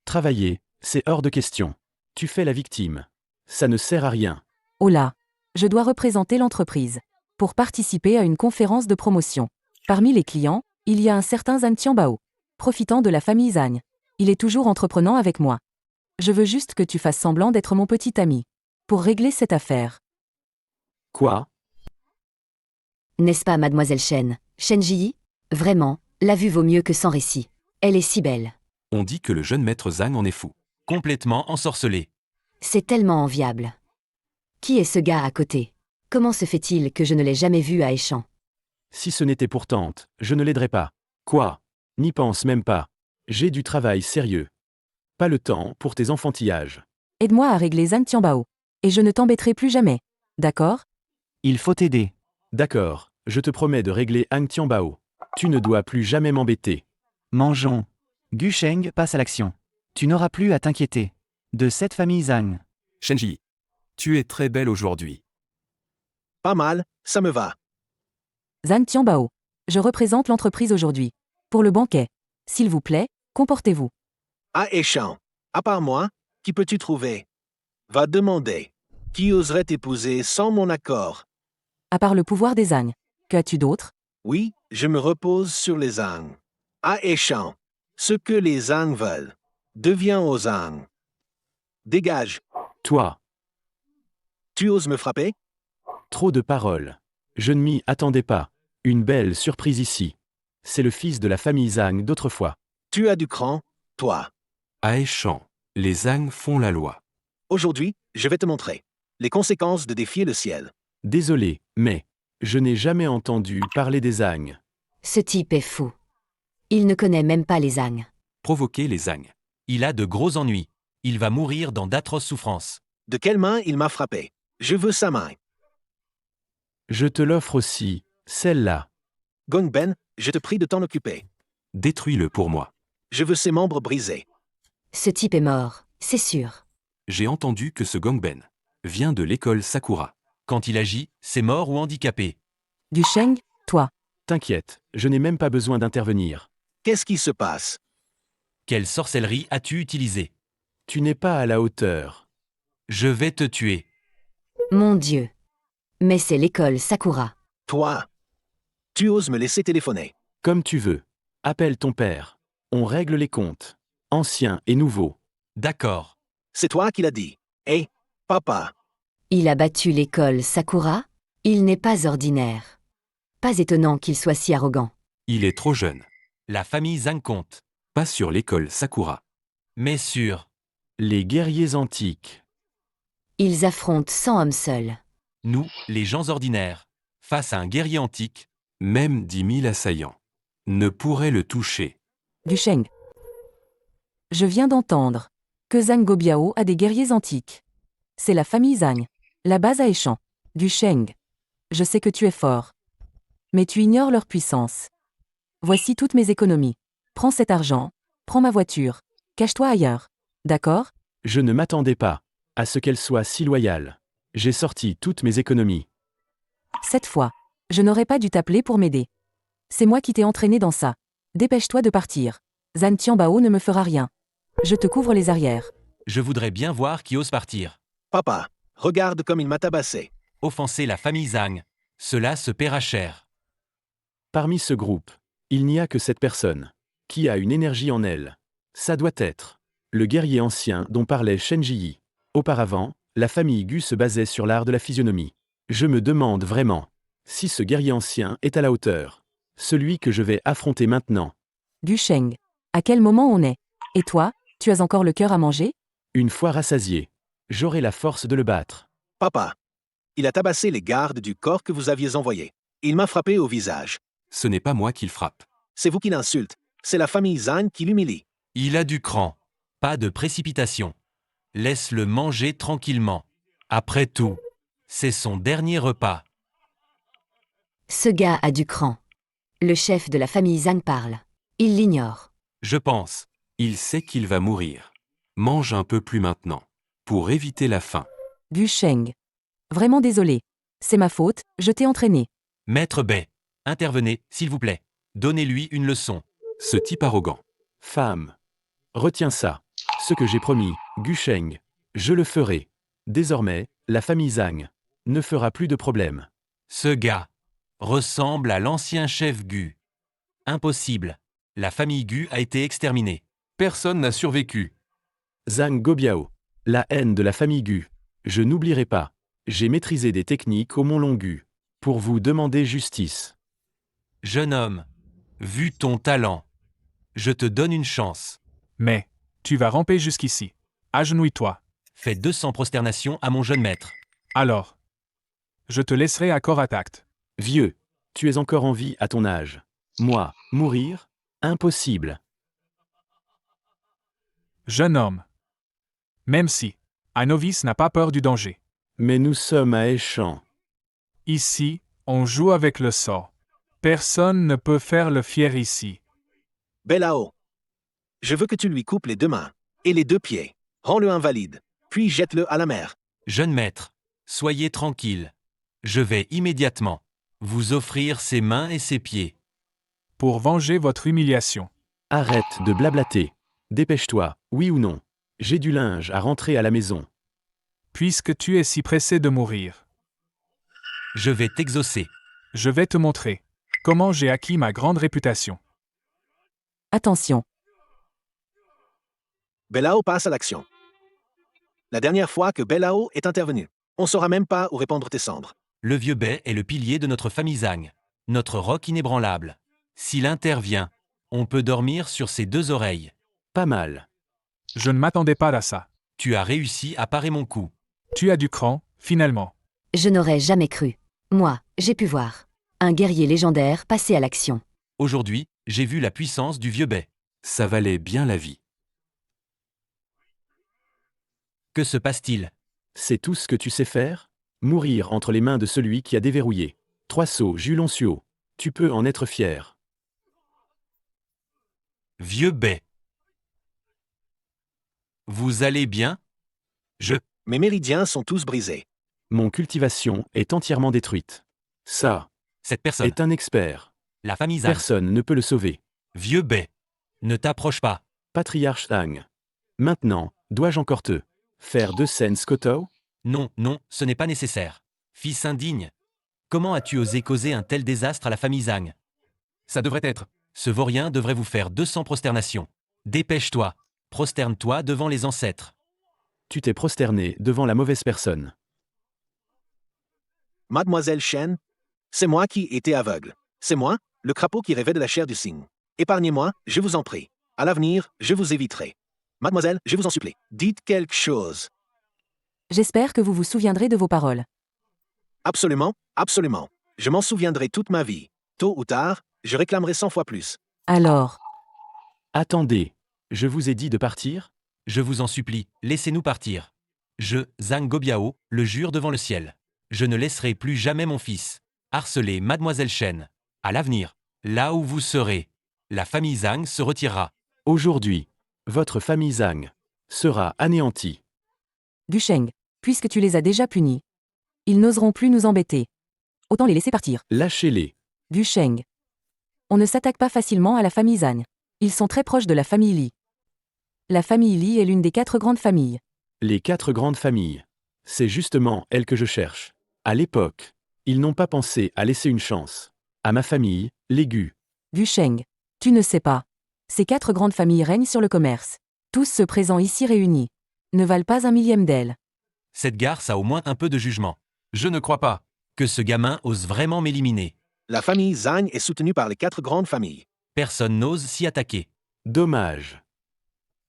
[SPEAKER 1] Travailler, c'est hors de question. Tu fais la victime. Ça ne sert à rien.
[SPEAKER 2] Oh là. Je dois représenter l'entreprise. Pour participer à une conférence de promotion. Parmi les clients, il y a un certain Zhang Tianbao. Profitant de la famille Zhang. Il est toujours entreprenant avec moi. Je veux juste que tu fasses semblant d'être mon petit ami. Pour régler cette affaire.
[SPEAKER 1] Quoi?
[SPEAKER 14] N'est-ce pas, mademoiselle Shen? Shen Ji? Vraiment, la vue vaut mieux que sans récit. Elle est si belle.
[SPEAKER 3] On dit que le jeune maître Zhang en est fou. Complètement ensorcelé.
[SPEAKER 14] C'est tellement enviable. Qui est ce gars à côté? Comment se fait-il que je ne l'ai jamais vu à Échamps?
[SPEAKER 1] Si ce n'était pour tante, je ne l'aiderais pas. Quoi? N'y pense même pas. J'ai du travail sérieux. Pas le temps pour tes enfantillages.
[SPEAKER 2] Aide-moi à régler Zhang Tianbao. Et je ne t'embêterai plus jamais. D'accord?
[SPEAKER 5] Il faut t'aider.
[SPEAKER 1] D'accord, je te promets de régler Hang Tianbao. Tu ne dois plus jamais m'embêter.
[SPEAKER 5] Mangeons. Gu Sheng passe à l'action. Tu n'auras plus à t'inquiéter. De cette famille Zhang.
[SPEAKER 8] Shenji, tu es très belle aujourd'hui.
[SPEAKER 4] Pas mal, ça me va.
[SPEAKER 2] Zhang Tianbao. Je représente l'entreprise aujourd'hui. Pour le banquet. S'il vous plaît, comportez-vous.
[SPEAKER 4] À Échamps, à part moi, qui peux-tu trouver? Va demander. Qui oserait t'épouser sans mon accord?
[SPEAKER 2] À part le pouvoir des Zhang. Que as-tu d'autre?
[SPEAKER 4] Oui, je me repose sur les Zhang. À Échamps, ce que les Zhang veulent devient aux Zhang. Dégage.
[SPEAKER 1] Toi.
[SPEAKER 4] Tu oses me frapper?
[SPEAKER 1] Trop de paroles. Je ne m'y attendais pas. Une belle surprise ici. C'est le fils de la famille Zhang d'autrefois.
[SPEAKER 4] Tu as du cran, toi.
[SPEAKER 8] À Échamps, les Zhang font la loi.
[SPEAKER 4] Aujourd'hui, je vais te montrer les conséquences de défier le ciel.
[SPEAKER 1] Désolé, mais je n'ai jamais entendu parler des Zhang.
[SPEAKER 14] Ce type est fou. Il ne connaît même pas les Zhang.
[SPEAKER 3] Provoquer les Zhang. Il a de gros ennuis. Il va mourir dans d'atroces souffrances.
[SPEAKER 4] De quelle main il m'a frappé? Je veux sa main.
[SPEAKER 1] Je te l'offre aussi, celle-là.
[SPEAKER 4] Gong Ben, je te prie de t'en occuper.
[SPEAKER 8] Détruis-le pour moi.
[SPEAKER 4] Je veux ses membres brisés.
[SPEAKER 14] Ce type est mort, c'est sûr.
[SPEAKER 8] J'ai entendu que ce Gongben vient de l'école Sakura.
[SPEAKER 3] Quand il agit, c'est mort ou handicapé.
[SPEAKER 2] Du Sheng, toi.
[SPEAKER 1] T'inquiète, je n'ai même pas besoin d'intervenir.
[SPEAKER 4] Qu'est-ce qui se passe?
[SPEAKER 3] Quelle sorcellerie as-tu utilisée?
[SPEAKER 1] Tu n'es pas à la hauteur.
[SPEAKER 3] Je vais te tuer.
[SPEAKER 14] Mon Dieu. Mais c'est l'école Sakura.
[SPEAKER 4] Toi. Tu oses me laisser téléphoner.
[SPEAKER 1] Comme tu veux. Appelle ton père. On règle les comptes. Anciens et nouveaux.
[SPEAKER 3] D'accord.
[SPEAKER 4] C'est toi qui l'as dit. Hé, papa.
[SPEAKER 14] Il a battu l'école Sakura? Il n'est pas ordinaire. Pas étonnant qu'il soit si arrogant.
[SPEAKER 8] Il est trop jeune.
[SPEAKER 3] La famille Zhang compte.
[SPEAKER 8] Pas sur l'école Sakura.
[SPEAKER 3] Mais sur
[SPEAKER 1] les guerriers antiques.
[SPEAKER 14] Ils affrontent 100 hommes seuls.
[SPEAKER 3] Nous, les gens ordinaires, face à un guerrier antique,
[SPEAKER 8] même 10 000 assaillants ne pourraient le toucher.
[SPEAKER 2] Du Sheng. Je viens d'entendre que Zhang Gobiao a des guerriers antiques. C'est la famille Zhang. La base à Échamps. Du Sheng. Je sais que tu es fort. Mais tu ignores leur puissance. Voici toutes mes économies. Prends cet argent, prends ma voiture, cache-toi ailleurs. D'accord?
[SPEAKER 1] Je ne m'attendais pas à ce qu'elle soit si loyale. J'ai sorti toutes mes économies.
[SPEAKER 2] Cette fois, je n'aurais pas dû t'appeler pour m'aider. C'est moi qui t'ai entraîné dans ça. Dépêche-toi de partir. Zhang Tianbao ne me fera rien. Je te couvre les arrières.
[SPEAKER 3] Je voudrais bien voir qui ose partir.
[SPEAKER 4] Papa, regarde comme il m'a tabassé.
[SPEAKER 3] Offenser la famille Zhang, cela se paiera cher.
[SPEAKER 1] Parmi ce groupe, il n'y a que cette personne qui a une énergie en elle. Ça doit être le guerrier ancien dont parlait Shen Ji. Auparavant, la famille Gu se basait sur l'art de la physionomie. Je me demande vraiment si ce guerrier ancien est à la hauteur. Celui que je vais affronter maintenant.
[SPEAKER 2] Du Sheng. À quel moment on est? Et toi, tu as encore le cœur à manger?
[SPEAKER 1] Une fois rassasié, j'aurai la force de le battre.
[SPEAKER 4] Papa, il a tabassé les gardes du corps que vous aviez envoyé. Il m'a frappé au visage.
[SPEAKER 8] Ce n'est pas moi qu'il frappe.
[SPEAKER 4] C'est vous qui l'insulte. C'est la famille Zhang qui l'humilie.
[SPEAKER 3] Il a du cran. Pas de précipitation. Laisse-le manger tranquillement. Après tout, c'est son dernier repas.
[SPEAKER 14] Ce gars a du cran. Le chef de la famille Zhang parle. Il l'ignore.
[SPEAKER 3] Je pense.
[SPEAKER 8] Il sait qu'il va mourir. Mange un peu plus maintenant. Pour éviter la faim.
[SPEAKER 2] Du Sheng. Vraiment désolé. C'est ma faute, je t'ai entraîné.
[SPEAKER 3] Maître Bai, intervenez, s'il vous plaît. Donnez-lui une leçon.
[SPEAKER 8] Ce type arrogant.
[SPEAKER 1] Femme. Retiens ça. Ce que j'ai promis, Gu Sheng. Je le ferai. Désormais, la famille Zhang ne fera plus de problème.
[SPEAKER 3] Ce gars ressemble à l'ancien chef Gu. Impossible. La famille Gu a été exterminée.
[SPEAKER 13] Personne n'a survécu.
[SPEAKER 1] Zhang Gobiao. La haine de la famille Gu. Je n'oublierai pas. J'ai maîtrisé des techniques au Mont Longu. Pour vous demander justice.
[SPEAKER 3] Jeune homme, vu ton talent, je te donne une chance.
[SPEAKER 10] Mais, tu vas ramper jusqu'ici. Agenouille-toi.
[SPEAKER 3] Fais 200 prosternations à mon jeune maître.
[SPEAKER 10] Alors. Je te laisserai à corps intact.
[SPEAKER 1] Vieux, tu es encore en vie à ton âge. Moi, mourir? Impossible.
[SPEAKER 10] Jeune homme. Même si, un novice n'a pas peur du danger.
[SPEAKER 1] Mais nous sommes à Échamps.
[SPEAKER 10] Ici, on joue avec le sort. Personne ne peut faire le fier ici.
[SPEAKER 4] Belao. Je veux que tu lui coupes les 2 mains et les 2 pieds. Rends-le invalide, puis jette-le à la mer.
[SPEAKER 3] Jeune maître, soyez tranquille. Je vais immédiatement vous offrir ses mains et ses pieds.
[SPEAKER 10] Pour venger votre humiliation.
[SPEAKER 1] Arrête de blablater. Dépêche-toi, oui ou non. J'ai du linge à rentrer à la maison.
[SPEAKER 10] Puisque tu es si pressé de mourir.
[SPEAKER 3] Je vais t'exaucer.
[SPEAKER 10] Je vais te montrer comment j'ai acquis ma grande réputation.
[SPEAKER 2] Attention.
[SPEAKER 4] Belao passe à l'action. La dernière fois que Belao est intervenu, on ne saura même pas où répandre tes cendres.
[SPEAKER 3] Le vieux Bai est le pilier de notre famille Zhang, notre roc inébranlable. S'il intervient, on peut dormir sur ses 2 oreilles.
[SPEAKER 1] Pas mal.
[SPEAKER 10] Je ne m'attendais pas à ça.
[SPEAKER 3] Tu as réussi à parer mon coup.
[SPEAKER 10] Tu as du cran, finalement.
[SPEAKER 14] Je n'aurais jamais cru. Moi, j'ai pu voir. Un guerrier légendaire passer à l'action.
[SPEAKER 3] Aujourd'hui, j'ai vu la puissance du vieux Bai.
[SPEAKER 8] Ça valait bien la vie.
[SPEAKER 3] Que se passe-t-il?
[SPEAKER 1] C'est tout ce que tu sais faire? Mourir entre les mains de celui qui a déverrouillé. 3 sauts, Jules Suo. Tu peux en être fier.
[SPEAKER 3] Vieux Bai. Vous allez bien?
[SPEAKER 4] Mes méridiens sont tous brisés.
[SPEAKER 1] Mon cultivation est entièrement détruite. Ça
[SPEAKER 3] Cette personne
[SPEAKER 1] est un expert.
[SPEAKER 3] La famille Zhang.
[SPEAKER 1] Personne ne peut le sauver.
[SPEAKER 3] Vieux Bai. Ne t'approche pas.
[SPEAKER 1] Patriarche Zhang. Maintenant, dois-je encore te faire 2 scènes Skoto?
[SPEAKER 3] Non, non, ce n'est pas nécessaire. Fils indigne. Comment as-tu osé causer un tel désastre à la famille Zhang?
[SPEAKER 13] Ça devrait être.
[SPEAKER 3] Ce vaurien devrait vous faire 200 prosternations. Dépêche-toi. Prosterne-toi devant les ancêtres.
[SPEAKER 1] Tu t'es prosterné devant la mauvaise personne.
[SPEAKER 4] Mademoiselle Shen, c'est moi qui étais aveugle. C'est moi, le crapaud qui rêvait de la chair du cygne. Épargnez-moi, je vous en prie. À l'avenir, je vous éviterai. Mademoiselle, je vous en supplie, dites quelque chose.
[SPEAKER 2] J'espère que vous vous souviendrez de vos paroles.
[SPEAKER 4] Absolument, absolument. Je m'en souviendrai toute ma vie. Tôt ou tard, je réclamerai 100 fois plus.
[SPEAKER 2] Alors.
[SPEAKER 1] Attendez, je vous ai dit de partir?
[SPEAKER 3] Je vous en supplie, laissez-nous partir. Je, Zhang Gobiao, le jure devant le ciel. Je ne laisserai plus jamais mon fils harceler Mademoiselle Shen. À l'avenir, là où vous serez, la famille Zhang se retirera.
[SPEAKER 1] Aujourd'hui, votre famille Zhang sera anéantie.
[SPEAKER 2] Gu Sheng, puisque tu les as déjà punis, ils n'oseront plus nous embêter. Autant les laisser partir.
[SPEAKER 1] Lâchez-les.
[SPEAKER 2] Gu Sheng. On ne s'attaque pas facilement à la famille Zhang. Ils sont très proches de la famille Li. La famille Li est l'une des 4 grandes familles.
[SPEAKER 1] Les 4 grandes familles. C'est justement elles que je cherche. À l'époque, ils n'ont pas pensé à laisser une chance à ma famille, les Gu.
[SPEAKER 2] Gu Sheng, tu ne sais pas. Ces 4 grandes familles règnent sur le commerce. Tous ceux présents ici réunis ne valent pas un millième d'elles.
[SPEAKER 3] Cette garce a au moins un peu de jugement.
[SPEAKER 13] Je ne crois pas.
[SPEAKER 3] Que ce gamin ose vraiment m'éliminer.
[SPEAKER 4] La famille Zhang est soutenue par les 4 grandes familles.
[SPEAKER 3] Personne n'ose s'y attaquer.
[SPEAKER 1] Dommage.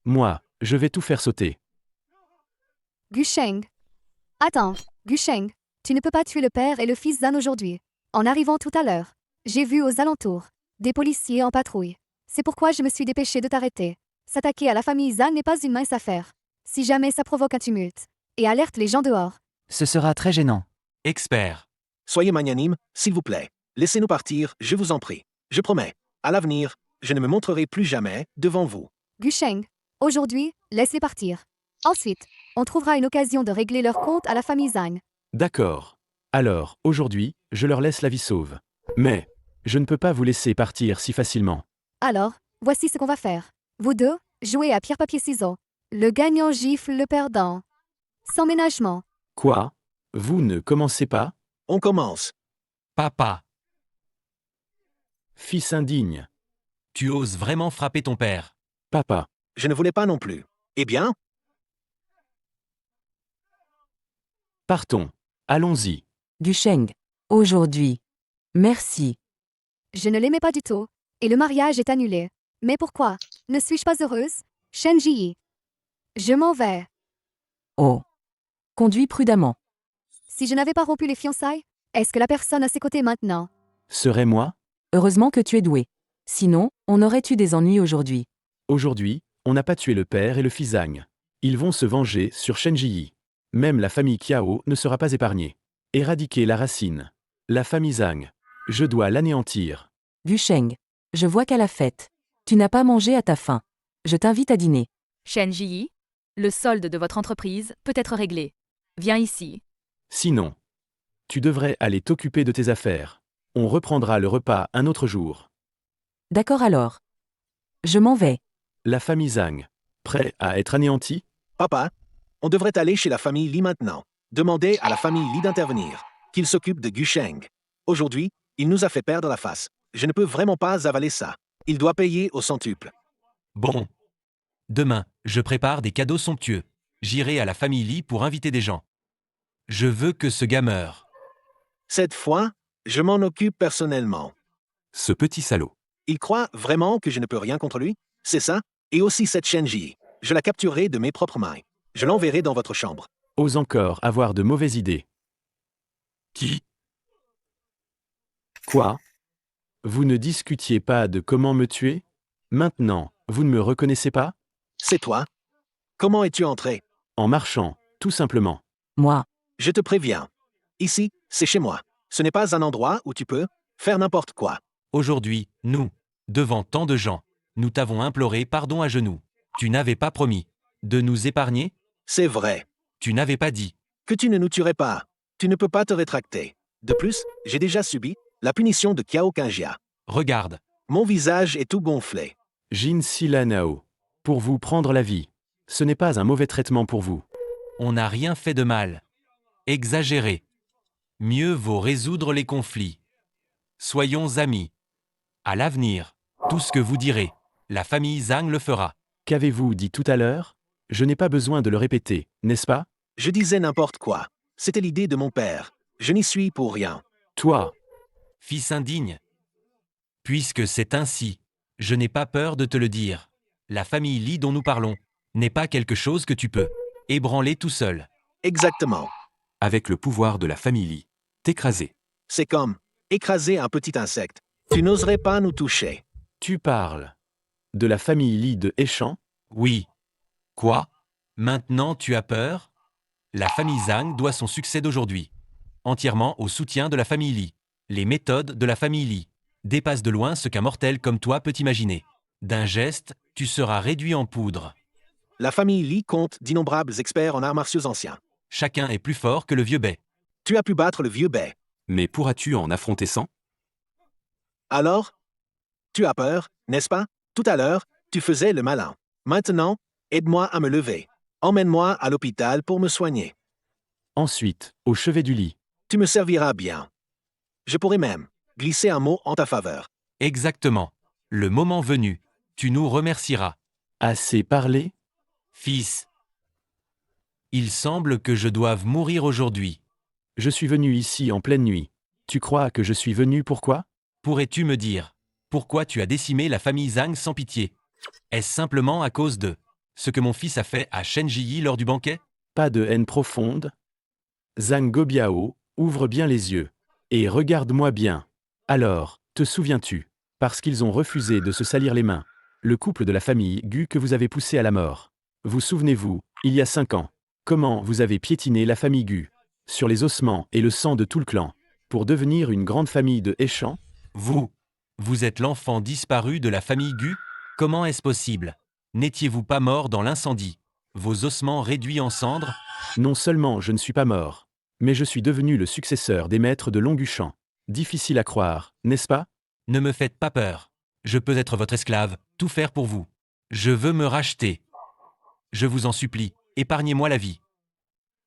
[SPEAKER 1] Moi, je vais tout faire sauter.
[SPEAKER 6] Gu Sheng. Attends, Gu Sheng, tu ne peux pas tuer le père et le fils Zhan aujourd'hui. En arrivant tout à l'heure, j'ai vu aux alentours des policiers en patrouille. C'est pourquoi je me suis dépêché de t'arrêter. S'attaquer à la famille Zhan n'est pas une mince affaire. Si jamais ça provoque un tumulte, et alerte les gens dehors.
[SPEAKER 5] Ce sera très gênant.
[SPEAKER 3] Expert.
[SPEAKER 4] Soyez magnanime, s'il vous plaît. Laissez-nous partir, je vous en prie. Je promets, à l'avenir, je ne me montrerai plus jamais devant vous.
[SPEAKER 6] Gu Sheng, aujourd'hui, laisse-les partir. Ensuite, on trouvera une occasion de régler leur compte à la famille Zhang.
[SPEAKER 1] D'accord. Alors, aujourd'hui, je leur laisse la vie sauve. Mais, Je ne peux pas vous laisser partir si facilement.
[SPEAKER 6] Alors, voici ce qu'on va faire. Vous deux, jouez à pierre-papier-ciseaux. Le gagnant gifle le perdant. Sans ménagement.
[SPEAKER 1] Quoi? Vous ne commencez pas?
[SPEAKER 4] On commence.
[SPEAKER 3] Papa,
[SPEAKER 1] Fils indigne.
[SPEAKER 3] tu oses vraiment frapper ton père.
[SPEAKER 1] Papa.
[SPEAKER 4] Je ne voulais pas non plus. Eh bien,
[SPEAKER 1] Partons. Allons-y.
[SPEAKER 2] Gusheng. Aujourd'hui. Merci.
[SPEAKER 6] Je ne l'aimais pas du tout. Et le mariage est annulé. Mais pourquoi? Ne suis-je pas heureuse? Shen Ji. Je m'en vais.
[SPEAKER 2] Oh. Conduis prudemment.
[SPEAKER 6] Si je n'avais pas rompu les fiançailles, est-ce que la personne à ses côtés maintenant?
[SPEAKER 1] Serait-moi?
[SPEAKER 2] Heureusement que tu es doué. Sinon, on aurait eu des ennuis aujourd'hui.
[SPEAKER 1] Aujourd'hui, on n'a pas tué le père et le fils Zhang. Ils vont se venger sur Shen Ji. Même la famille Kiao ne sera pas épargnée. Éradiquer la racine. La famille Zhang. Je dois l'anéantir.
[SPEAKER 2] Gusheng. Je vois qu'à la fête. Tu n'as pas mangé à ta faim. Je t'invite à dîner.
[SPEAKER 12] Shen Ji, le solde de votre entreprise peut être réglé. Viens ici.
[SPEAKER 1] Sinon, tu devrais aller t'occuper de tes affaires. On reprendra le repas un autre jour.
[SPEAKER 2] D'accord alors. Je m'en vais.
[SPEAKER 1] La famille Zhang. Prêt à être anéanti?
[SPEAKER 4] papa, on devrait aller chez la famille Li maintenant. Demandez à la famille Li d'intervenir. Qu'il s'occupe de Gusheng. Aujourd'hui, il nous a fait perdre la face. Je ne peux vraiment pas avaler ça. Il doit payer au centuple.
[SPEAKER 3] Bon. Demain, je prépare des cadeaux somptueux. J'irai à la famille Li pour inviter des gens. Je veux que ce gars meure.
[SPEAKER 4] Cette fois, je m'en occupe personnellement.
[SPEAKER 8] Ce petit salaud.
[SPEAKER 4] Il croit vraiment que je ne peux rien contre lui? C'est ça? Et aussi cette Shen Ji. Je la capturerai de mes propres mains. Je l'enverrai dans votre chambre.
[SPEAKER 1] Ose encore avoir de mauvaises idées.
[SPEAKER 3] Qui?
[SPEAKER 1] Quoi? Vous ne discutiez pas de comment me tuer? Maintenant, vous ne me reconnaissez pas?
[SPEAKER 4] C'est toi? Comment es-tu entré?
[SPEAKER 1] En marchant, tout simplement.
[SPEAKER 2] Moi.
[SPEAKER 4] Je te préviens. Ici, c'est chez moi. Ce n'est pas un endroit où tu peux faire n'importe quoi.
[SPEAKER 3] Aujourd'hui, nous, devant tant de gens, nous t'avons imploré pardon à genoux. Tu n'avais pas promis de nous épargner?
[SPEAKER 4] C'est vrai.
[SPEAKER 3] Tu n'avais pas dit
[SPEAKER 4] Que tu ne nous tuerais pas. Tu ne peux pas te rétracter. De plus, j'ai déjà subi la punition de Kiao Kangjia.
[SPEAKER 3] Regarde.
[SPEAKER 4] Mon visage est tout gonflé.
[SPEAKER 1] Jin Silanao. Pour vous prendre la vie. Ce n'est pas un mauvais traitement pour vous.
[SPEAKER 3] On n'a rien fait de mal. Exagéré. Mieux vaut résoudre les conflits. Soyons amis. À l'avenir, tout ce que vous direz, la famille Zhang le fera.
[SPEAKER 1] Qu'avez-vous dit tout à l'heure? Je n'ai pas besoin de le répéter, n'est-ce pas?
[SPEAKER 4] Je disais n'importe quoi. C'était l'idée de mon père. Je n'y suis pour rien.
[SPEAKER 1] Toi.
[SPEAKER 3] Fils indigne. Puisque c'est ainsi, je n'ai pas peur de te le dire. La famille Li dont nous parlons n'est pas quelque chose que tu peux ébranler tout seul.
[SPEAKER 4] Exactement.
[SPEAKER 8] Avec le pouvoir de la famille Li, t'écraser.
[SPEAKER 4] C'est comme écraser un petit insecte. Tu n'oserais pas nous toucher.
[SPEAKER 1] Tu parles de la famille Li de Échamp?
[SPEAKER 3] Oui. Quoi? Maintenant tu as peur? La famille Zhang doit son succès d'aujourd'hui entièrement au soutien de la famille Li. Les méthodes de la famille Li dépassent de loin ce qu'un mortel comme toi peut imaginer. D'un geste, tu seras réduit en poudre.
[SPEAKER 4] La famille Li compte d'innombrables experts en arts martiaux anciens.
[SPEAKER 3] Chacun est plus fort que le vieux Bai.
[SPEAKER 4] Tu as pu battre le vieux Bai.
[SPEAKER 8] Mais pourras-tu en affronter 100?
[SPEAKER 4] Alors? Tu as peur, n'est-ce pas? Tout à l'heure, tu faisais le malin. Maintenant, aide-moi à me lever. Emmène-moi à l'hôpital pour me soigner.
[SPEAKER 1] Ensuite, au chevet du lit.
[SPEAKER 4] Tu me serviras bien. Je pourrais même glisser un mot en ta faveur.
[SPEAKER 3] Exactement. Le moment venu, tu nous remercieras.
[SPEAKER 1] Assez parlé?
[SPEAKER 3] Fils. Il semble que je doive mourir aujourd'hui.
[SPEAKER 1] Je suis venu ici en pleine nuit. Tu crois que je suis venu pourquoi?
[SPEAKER 3] Pourrais-tu me dire pourquoi tu as décimé la famille Zhang sans pitié? Est-ce simplement à cause de ce que mon fils a fait à Shen Ji lors du banquet?
[SPEAKER 1] Pas de haine profonde? Zhang Gobiao, ouvre bien les yeux. Et regarde-moi bien. Alors, te souviens-tu? Parce qu'ils ont refusé de se salir les mains. Le couple de la famille Gu que vous avez poussé à la mort. Vous souvenez-vous, il y a 5 ans, comment vous avez piétiné la famille Gu? Sur les ossements et le sang de tout le clan. Pour devenir une grande famille de Échamp?
[SPEAKER 3] Vous êtes l'enfant disparu de la famille Gu? Comment est-ce possible? N'étiez-vous pas mort dans l'incendie? Vos ossements réduits en cendres?
[SPEAKER 1] Non seulement je ne suis pas mort, mais je suis devenu le successeur des maîtres de Longuchamp. Difficile à croire, n'est-ce pas?
[SPEAKER 3] Ne me faites pas peur. Je peux être votre esclave, tout faire pour vous. Je veux me racheter. Je vous en supplie, épargnez-moi la vie.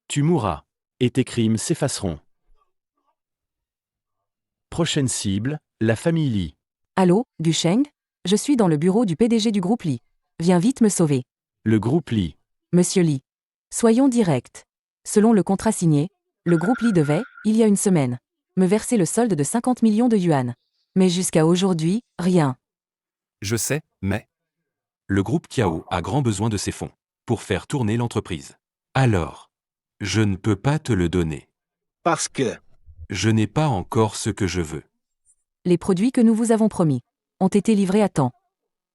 [SPEAKER 1] Tu mourras, et tes crimes s'effaceront. Prochaine cible, la famille Li.
[SPEAKER 2] Allô, Gusheng? Je suis dans le bureau du PDG du groupe Li. Viens vite me sauver.
[SPEAKER 1] Le groupe Li.
[SPEAKER 2] Monsieur Li. Soyons directs. Selon le contrat signé, le groupe Li devait, il y a une semaine, me verser le solde de 50 millions de yuan. Mais jusqu'à aujourd'hui, rien.
[SPEAKER 8] Je sais, mais... Le groupe Kiao a grand besoin de ces fonds pour faire tourner l'entreprise. Alors, je ne peux pas te le donner.
[SPEAKER 4] Parce que...
[SPEAKER 8] Je n'ai pas encore ce que je veux.
[SPEAKER 2] Les produits que nous vous avons promis ont été livrés à temps.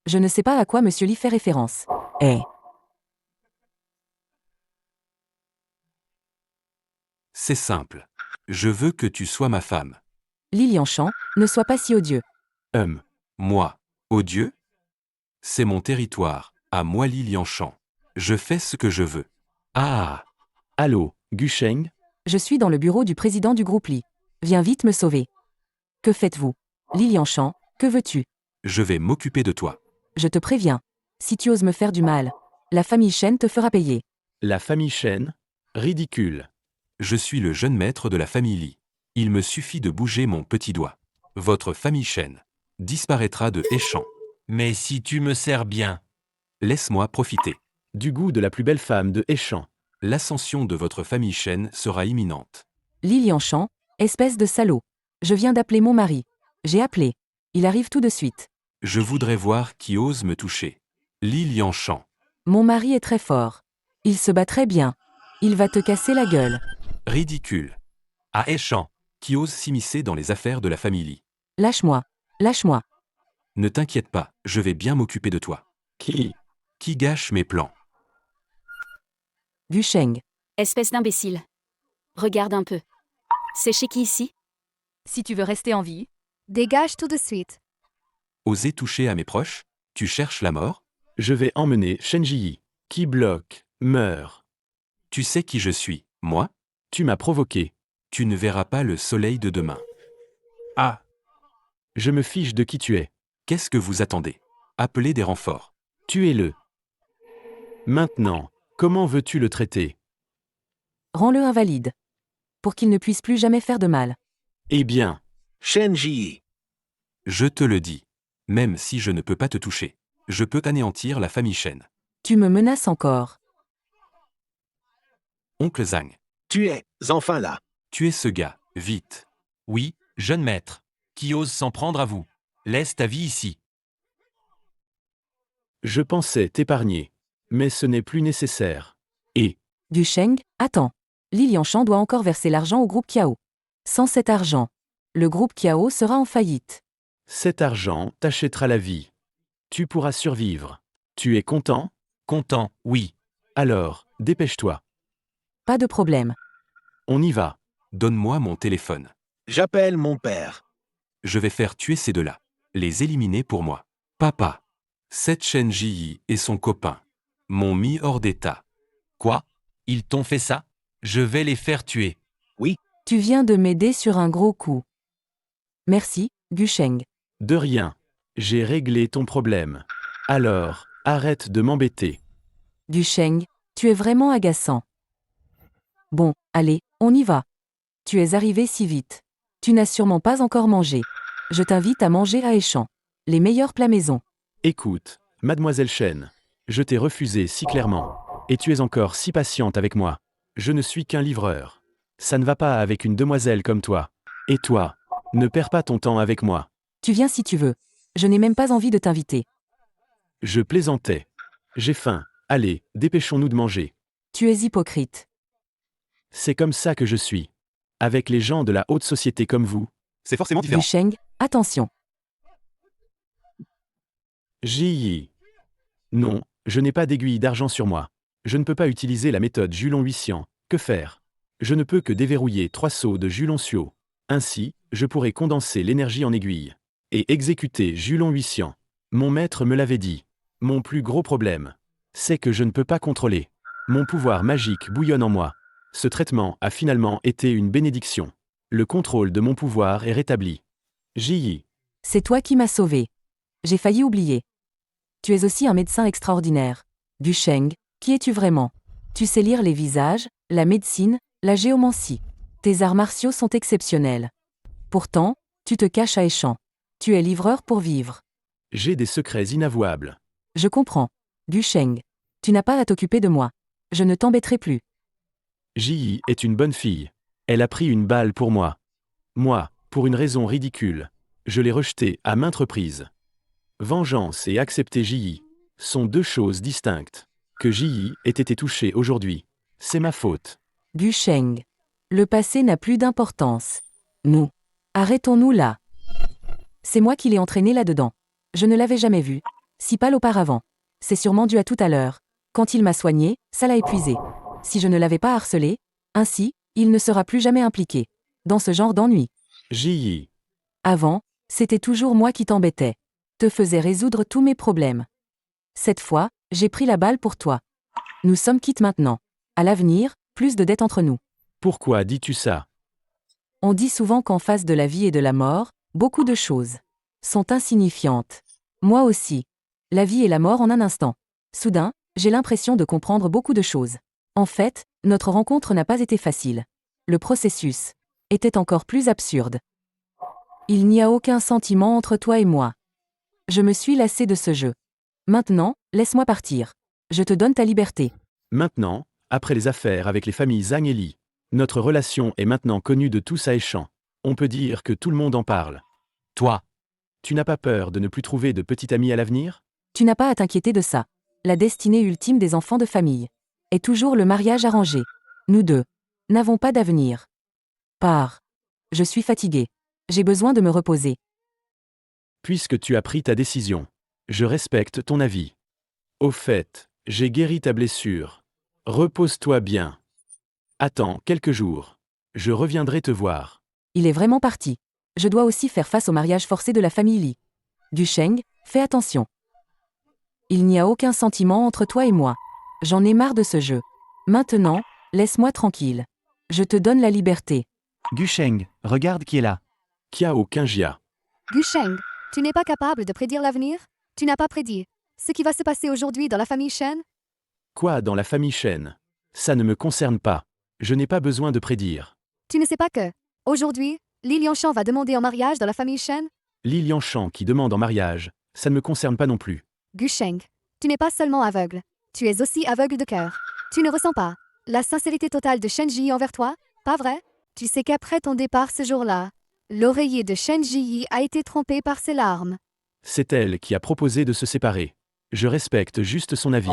[SPEAKER 2] Je ne sais pas à quoi Monsieur Li fait référence.
[SPEAKER 8] C'est simple. Je veux que tu sois ma femme.
[SPEAKER 2] Li Lianchan, ne sois pas si odieux.
[SPEAKER 8] Moi, odieux? C'est mon territoire, à moi Li Lianchan. Je fais ce que je veux. Ah!
[SPEAKER 1] Allô, Gusheng?
[SPEAKER 2] Je suis dans le bureau du président du groupe Li. Viens vite me sauver. Que faites-vous? Li Lianchan, que veux-tu?
[SPEAKER 8] Je vais m'occuper de toi.
[SPEAKER 2] Je te préviens. Si tu oses me faire du mal, la famille Shen te fera payer.
[SPEAKER 1] La famille Shen? Ridicule.
[SPEAKER 8] Je suis le jeune maître de la famille Li. Il me suffit de bouger mon petit doigt. Votre famille Shen disparaîtra de Échamp.
[SPEAKER 3] Mais si tu me sers bien...
[SPEAKER 8] Laisse-moi profiter.
[SPEAKER 1] Du goût de la plus belle femme de Échamp.
[SPEAKER 8] L'ascension de votre famille Shen sera imminente.
[SPEAKER 2] Li Lianchan, espèce de salaud. Je viens d'appeler mon mari. J'ai appelé. Il arrive tout de suite.
[SPEAKER 8] Je voudrais voir qui ose me toucher. Li Lianchan.
[SPEAKER 2] Mon mari est très fort. Il se bat très bien. Il va te casser la gueule.
[SPEAKER 8] Ridicule. À Échamp, qui ose s'immiscer dans les affaires de la famille Li.
[SPEAKER 2] Lâche-moi. Lâche-moi.
[SPEAKER 8] Ne t'inquiète pas, je vais bien m'occuper de toi. Qui gâche mes plans?
[SPEAKER 2] Gusheng.
[SPEAKER 11] Espèce d'imbécile. Regarde un peu. C'est chez qui ici?
[SPEAKER 12] Si tu veux rester en vie,
[SPEAKER 6] Dégage tout de suite.
[SPEAKER 8] Oser toucher à mes proches? Tu cherches la mort?
[SPEAKER 1] Je vais emmener Shen Jiyi. Qui bloque, meurt.
[SPEAKER 8] Tu sais qui je suis, moi?
[SPEAKER 1] Tu m'as provoqué.
[SPEAKER 8] Tu ne verras pas le soleil de demain.
[SPEAKER 10] Ah,
[SPEAKER 1] Je me fiche de qui tu es.
[SPEAKER 8] Qu'est-ce que vous attendez? Appelez des renforts.
[SPEAKER 1] Tuez-le. Maintenant, comment veux-tu le traiter?
[SPEAKER 2] Rends-le invalide. Pour qu'il ne puisse plus jamais faire de mal.
[SPEAKER 1] Eh bien,
[SPEAKER 4] Shen Ji.
[SPEAKER 8] Je te le dis. Même si je ne peux pas te toucher, je peux anéantir la famille Shen.
[SPEAKER 2] Tu me menaces encore.
[SPEAKER 8] Oncle Zhang,
[SPEAKER 4] Tu es enfin là.
[SPEAKER 8] tuez ce gars, vite.
[SPEAKER 3] Oui, jeune maître. Qui ose s'en prendre à vous? Laisse ta vie ici.
[SPEAKER 1] je pensais t'épargner. Mais ce n'est plus nécessaire. Et,
[SPEAKER 2] Gusheng, attends. Li Lianchan doit encore verser l'argent au groupe Kiao. Sans cet argent, le groupe Kiao sera en faillite.
[SPEAKER 1] cet argent t'achètera la vie. Tu pourras survivre. Tu es content?
[SPEAKER 3] Content, oui.
[SPEAKER 1] Alors, dépêche-toi.
[SPEAKER 2] Pas de problème.
[SPEAKER 1] On y va.
[SPEAKER 8] Donne-moi mon téléphone.
[SPEAKER 4] J'appelle mon père.
[SPEAKER 8] Je vais faire tuer ces deux-là. Les éliminer pour moi. Papa. Cette Shen Ji et son copain m'ont mis hors d'état.
[SPEAKER 3] Quoi? Ils t'ont fait ça? Je vais les faire tuer.
[SPEAKER 2] Tu viens de m'aider sur un gros coup. Merci, Gusheng.
[SPEAKER 1] De rien. J'ai réglé ton problème. Alors, arrête de m'embêter.
[SPEAKER 2] Gusheng, tu es vraiment agaçant. Bon, allez, on y va. Tu es arrivé si vite. Tu n'as sûrement pas encore mangé. Je t'invite à manger à Échamp. Les meilleurs plats maison.
[SPEAKER 1] Écoute, mademoiselle Shen, je t'ai refusé si clairement. Et tu es encore si patiente avec moi. Je ne suis qu'un livreur. Ça ne va pas avec une demoiselle comme toi. Et toi, ne perds pas ton temps avec moi.
[SPEAKER 2] Tu viens si tu veux. Je n'ai même pas envie de t'inviter.
[SPEAKER 1] Je plaisantais. J'ai faim. Allez, dépêchons-nous de manger.
[SPEAKER 2] Tu es hypocrite.
[SPEAKER 1] C'est comme ça que je suis. Avec les gens de la haute société comme vous.
[SPEAKER 7] C'est forcément différent.
[SPEAKER 2] Gusheng, attention.
[SPEAKER 1] Ji. Non, je n'ai pas d'aiguille d'argent sur moi. Je ne peux pas utiliser la méthode Julon Huissian. Que faire? Je ne peux que déverrouiller 3 seaux de Julon Suo. Ainsi, je pourrais condenser l'énergie en aiguille. Et exécuter Julon Huissian. Mon maître me l'avait dit. Mon plus gros problème, c'est que je ne peux pas contrôler. Mon pouvoir magique bouillonne en moi. Ce traitement a finalement été une bénédiction. Le contrôle de mon pouvoir est rétabli. Ji.
[SPEAKER 2] C'est toi qui m'as sauvé. J'ai failli oublier. Tu es aussi un médecin extraordinaire. Du Sheng, qui es-tu vraiment? Tu sais lire les visages, la médecine, la géomancie. Tes arts martiaux sont exceptionnels. Pourtant, tu te caches à Échamp. Tu es livreur pour vivre.
[SPEAKER 1] J'ai des secrets inavouables.
[SPEAKER 2] Je comprends. Du Sheng. Tu n'as pas à t'occuper de moi. Je ne t'embêterai plus.
[SPEAKER 1] Ji est une bonne fille. Elle a pris une balle pour moi. Moi, pour une raison ridicule, je l'ai rejetée à maintes reprises. Vengeance et accepter Ji sont deux choses distinctes. Que Ji ait été touché aujourd'hui, c'est ma faute.
[SPEAKER 2] Du Sheng. Le passé n'a plus d'importance. Nous. Arrêtons-nous là. C'est moi qui l'ai entraîné là-dedans. Je ne l'avais jamais vu. Si pâle auparavant. C'est sûrement dû à tout à l'heure. Quand il m'a soigné, ça l'a épuisé. Si je ne l'avais pas harcelé, ainsi, il ne sera plus jamais impliqué. Dans ce genre d'ennui.
[SPEAKER 1] Ji.
[SPEAKER 2] Avant, c'était toujours moi qui t'embêtais. Te faisais résoudre tous mes problèmes. Cette fois, j'ai pris la balle pour toi. Nous sommes quittes maintenant. À l'avenir, plus de dettes entre nous.
[SPEAKER 1] Pourquoi dis-tu ça?
[SPEAKER 2] On dit souvent qu'en face de la vie et de la mort, beaucoup de choses sont insignifiantes. Moi aussi. La vie et la mort en un instant. Soudain, j'ai l'impression de comprendre beaucoup de choses. En fait, notre rencontre n'a pas été facile. Le processus était encore plus absurde. Il n'y a aucun sentiment entre toi et moi. Je me suis lassé de ce jeu. Maintenant, laisse-moi partir. Je te donne ta liberté.
[SPEAKER 1] Maintenant, après les affaires avec les familles Zhang et Li, notre relation est maintenant connue de tous à Échamp. On peut dire que tout le monde en parle.
[SPEAKER 3] Toi,
[SPEAKER 1] tu n'as pas peur de ne plus trouver de petit ami à l'avenir?
[SPEAKER 2] Tu n'as pas à t'inquiéter de ça. La destinée ultime des enfants de famille est toujours le mariage arrangé. Nous deux n'avons pas d'avenir. Pars. Je suis fatigué. J'ai besoin de me reposer.
[SPEAKER 1] Puisque tu as pris ta décision, je respecte ton avis. Au fait, j'ai guéri ta blessure. Repose-toi bien. Attends quelques jours. Je reviendrai te voir.
[SPEAKER 2] Il est vraiment parti. Je dois aussi faire face au mariage forcé de la famille Li. Du Sheng, fais attention. Il n'y a aucun sentiment entre toi et moi. J'en ai marre de ce jeu. Maintenant, laisse-moi tranquille. Je te donne la liberté.
[SPEAKER 5] Du Sheng, regarde qui est là.
[SPEAKER 1] Kiao Kinjia.
[SPEAKER 6] Du Sheng, tu n'es pas capable de prédire l'avenir? Tu n'as pas prédit ce qui va se passer aujourd'hui dans la famille Shen?
[SPEAKER 1] Quoi dans la famille Shen? Ça ne me concerne pas. Je n'ai pas besoin de prédire.
[SPEAKER 6] Tu ne sais pas que, aujourd'hui, Li Lianshan va demander en mariage dans la famille Shen?
[SPEAKER 1] Li Lianshan qui demande en mariage, ça ne me concerne pas non plus.
[SPEAKER 6] Gu Sheng, tu n'es pas seulement aveugle, tu es aussi aveugle de cœur. Tu ne ressens pas la sincérité totale de Shen Ji envers toi, pas vrai? Tu sais qu'après ton départ ce jour-là, l'oreiller de Shen Ji a été trompé par ses larmes.
[SPEAKER 1] C'est elle qui a proposé de se séparer. Je respecte juste son avis.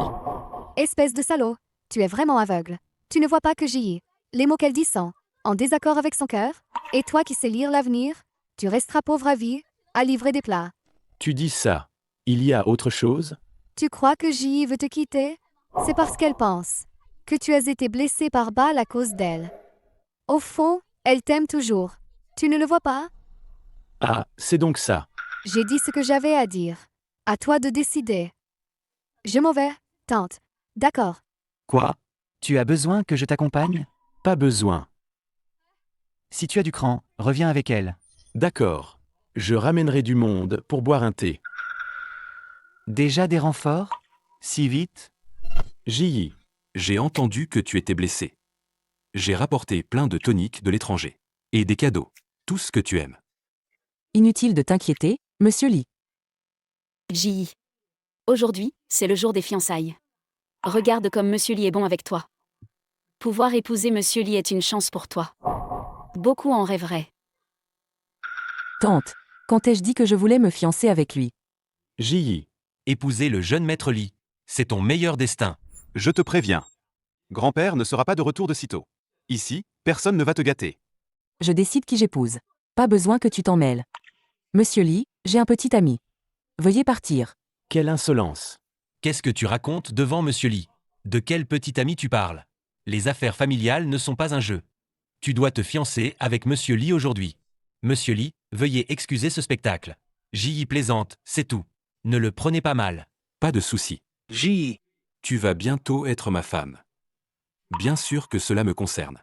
[SPEAKER 6] Espèce de salaud, tu es vraiment aveugle. Tu ne vois pas que Ji, les mots qu'elle dit sont en désaccord avec son cœur, et toi qui sais lire l'avenir, tu resteras pauvre à vie, à livrer des plats.
[SPEAKER 1] Tu dis ça. Il y a autre chose?
[SPEAKER 6] Tu crois que Ji veut te quitter? C'est parce qu'elle pense que tu as été blessé par balle à cause d'elle. Au fond, elle t'aime toujours. Tu ne le vois pas?
[SPEAKER 1] Ah, c'est donc ça.
[SPEAKER 6] J'ai dit ce que j'avais à dire. À toi de décider. Je m'en vais, tante. D'accord.
[SPEAKER 5] Quoi? Tu as besoin que je t'accompagne?
[SPEAKER 1] Pas besoin.
[SPEAKER 5] Si tu as du cran, reviens avec elle.
[SPEAKER 1] D'accord. Je ramènerai du monde pour boire un thé.
[SPEAKER 5] Déjà des renforts? Si vite?
[SPEAKER 1] Ji.
[SPEAKER 3] j'ai entendu que tu étais blessé. J'ai rapporté plein de toniques de l'étranger. Et des cadeaux. Tout ce que tu aimes.
[SPEAKER 2] Inutile de t'inquiéter, monsieur Li.
[SPEAKER 11] Ji. Aujourd'hui, c'est le jour des fiançailles. Regarde comme Monsieur Li est bon avec toi. Pouvoir épouser Monsieur Li est une chance pour toi. Beaucoup en rêveraient.
[SPEAKER 2] Tante, quand ai-je dit que je voulais me fiancer avec lui?
[SPEAKER 1] Ji.
[SPEAKER 3] Épouser le jeune maître Li. C'est ton meilleur destin.
[SPEAKER 7] Je te préviens. Grand-père ne sera pas de retour de sitôt. Ici, personne ne va te gâter.
[SPEAKER 2] Je décide qui j'épouse. Pas besoin que tu t'en mêles. Monsieur Li, j'ai un petit ami. Veuillez partir.
[SPEAKER 1] Quelle insolence.
[SPEAKER 3] Qu'est-ce que tu racontes devant Monsieur Li? De quel petit ami tu parles? Les affaires familiales ne sont pas un jeu. Tu dois te fiancer avec Monsieur Li aujourd'hui. Monsieur Li, veuillez excuser ce spectacle. Ji plaisante, c'est tout. Ne le prenez pas mal.
[SPEAKER 8] Pas de souci.
[SPEAKER 4] Ji.
[SPEAKER 8] Tu vas bientôt être ma femme. Bien sûr que cela me concerne.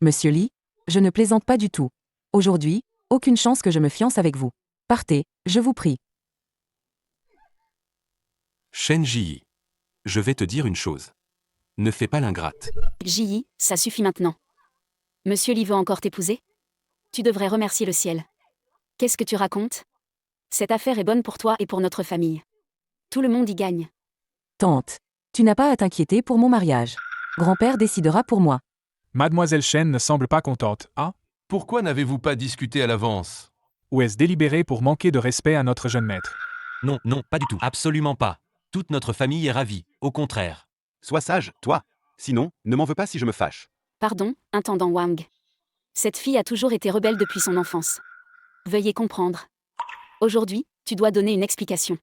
[SPEAKER 2] Monsieur Li, je ne plaisante pas du tout. Aujourd'hui, aucune chance que je me fiance avec vous. Partez, je vous prie.
[SPEAKER 8] Shen Ji. Je vais te dire une chose. Ne fais pas l'ingrate.
[SPEAKER 11] Ji, ça suffit maintenant. Monsieur Lee veut encore t'épouser? Tu devrais remercier le ciel. Qu'est-ce que tu racontes? Cette affaire est bonne pour toi et pour notre famille. Tout le monde y gagne.
[SPEAKER 2] Tante, tu n'as pas à t'inquiéter pour mon mariage. Grand-père décidera pour moi.
[SPEAKER 10] Mademoiselle Shen ne semble pas contente, hein?
[SPEAKER 13] Pourquoi n'avez-vous pas discuté à l'avance?
[SPEAKER 10] Ou est-ce délibéré pour manquer de respect à notre jeune maître?
[SPEAKER 3] Non, non, pas du tout. Absolument pas. Toute notre famille est ravie. Au contraire.
[SPEAKER 7] Sois sage, toi. Sinon, ne m'en veux pas si je me fâche.
[SPEAKER 11] Pardon, intendant Wang. Cette fille a toujours été rebelle depuis son enfance. Veuillez comprendre. Aujourd'hui, tu dois donner une explication.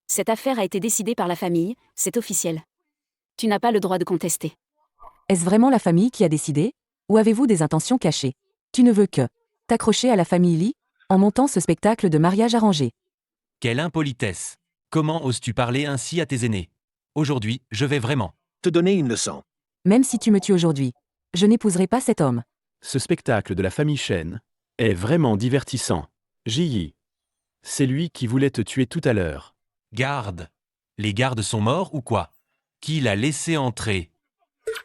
[SPEAKER 11] Cette affaire a été décidée par la famille, c'est officiel. Tu n'as pas le droit de contester.
[SPEAKER 2] Est-ce vraiment la famille qui a décidé? Ou avez-vous des intentions cachées? Tu ne veux que t'accrocher à la famille Lee en montant ce spectacle de mariage arrangé.
[SPEAKER 3] Quelle impolitesse. Comment oses-tu parler ainsi à tes aînés? Aujourd'hui, je vais vraiment
[SPEAKER 4] te donner une leçon.
[SPEAKER 2] Même si tu me tues aujourd'hui, je n'épouserai pas cet homme.
[SPEAKER 1] Ce spectacle de la famille Shen est vraiment divertissant. Ji. C'est lui qui voulait te tuer tout à l'heure.
[SPEAKER 3] Garde. Les gardes sont morts ou quoi? Qui l'a laissé entrer?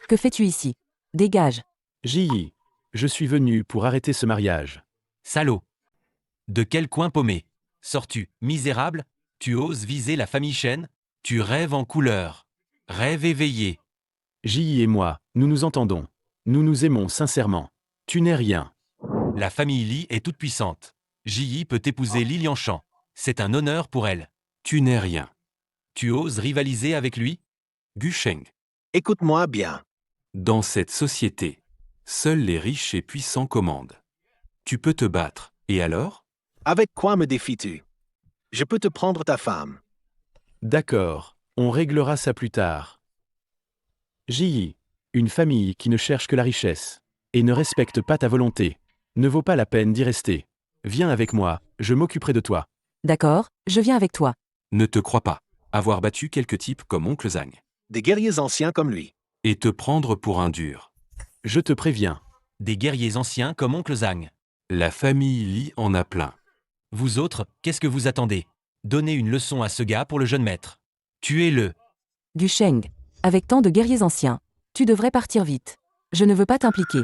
[SPEAKER 2] Que fais-tu ici? Dégage.
[SPEAKER 1] Ji. Je suis venu pour arrêter ce mariage.
[SPEAKER 3] Salaud. De quel coin paumé? Sors-tu, misérable? Tu oses viser la famille Shen? Tu rêves en couleur. Rêve éveillé.
[SPEAKER 1] Ji et moi, nous nous entendons. Nous nous aimons sincèrement. Tu n'es rien.
[SPEAKER 3] La famille Lee est toute puissante. Ji peut épouser Li Liangshan. C'est un honneur pour elle.
[SPEAKER 8] Tu n'es rien.
[SPEAKER 3] Tu oses rivaliser avec lui?
[SPEAKER 8] Gu Sheng.
[SPEAKER 4] Écoute-moi bien.
[SPEAKER 8] Dans cette société, seuls les riches et puissants commandent. Tu peux te battre. Et alors?
[SPEAKER 4] Avec quoi me défies-tu? Je peux te prendre ta femme.
[SPEAKER 1] D'accord, on réglera ça plus tard. Ji, une famille qui ne cherche que la richesse et ne respecte pas ta volonté ne vaut pas la peine d'y rester. Viens avec moi, je m'occuperai de toi.
[SPEAKER 2] D'accord, je viens avec toi.
[SPEAKER 8] Ne te crois pas avoir battu quelques types comme Oncle Zhang.
[SPEAKER 4] Des guerriers anciens comme lui.
[SPEAKER 8] Et te prendre pour un dur.
[SPEAKER 1] Je te préviens.
[SPEAKER 3] Des guerriers anciens comme Oncle Zhang.
[SPEAKER 8] La famille Lee en a plein.
[SPEAKER 3] Vous autres, qu'est-ce que vous attendez? Donnez une leçon à ce gars pour le jeune maître. Tuez-le.
[SPEAKER 2] Gu Sheng, avec tant de guerriers anciens, tu devrais partir vite. Je ne veux pas t'impliquer.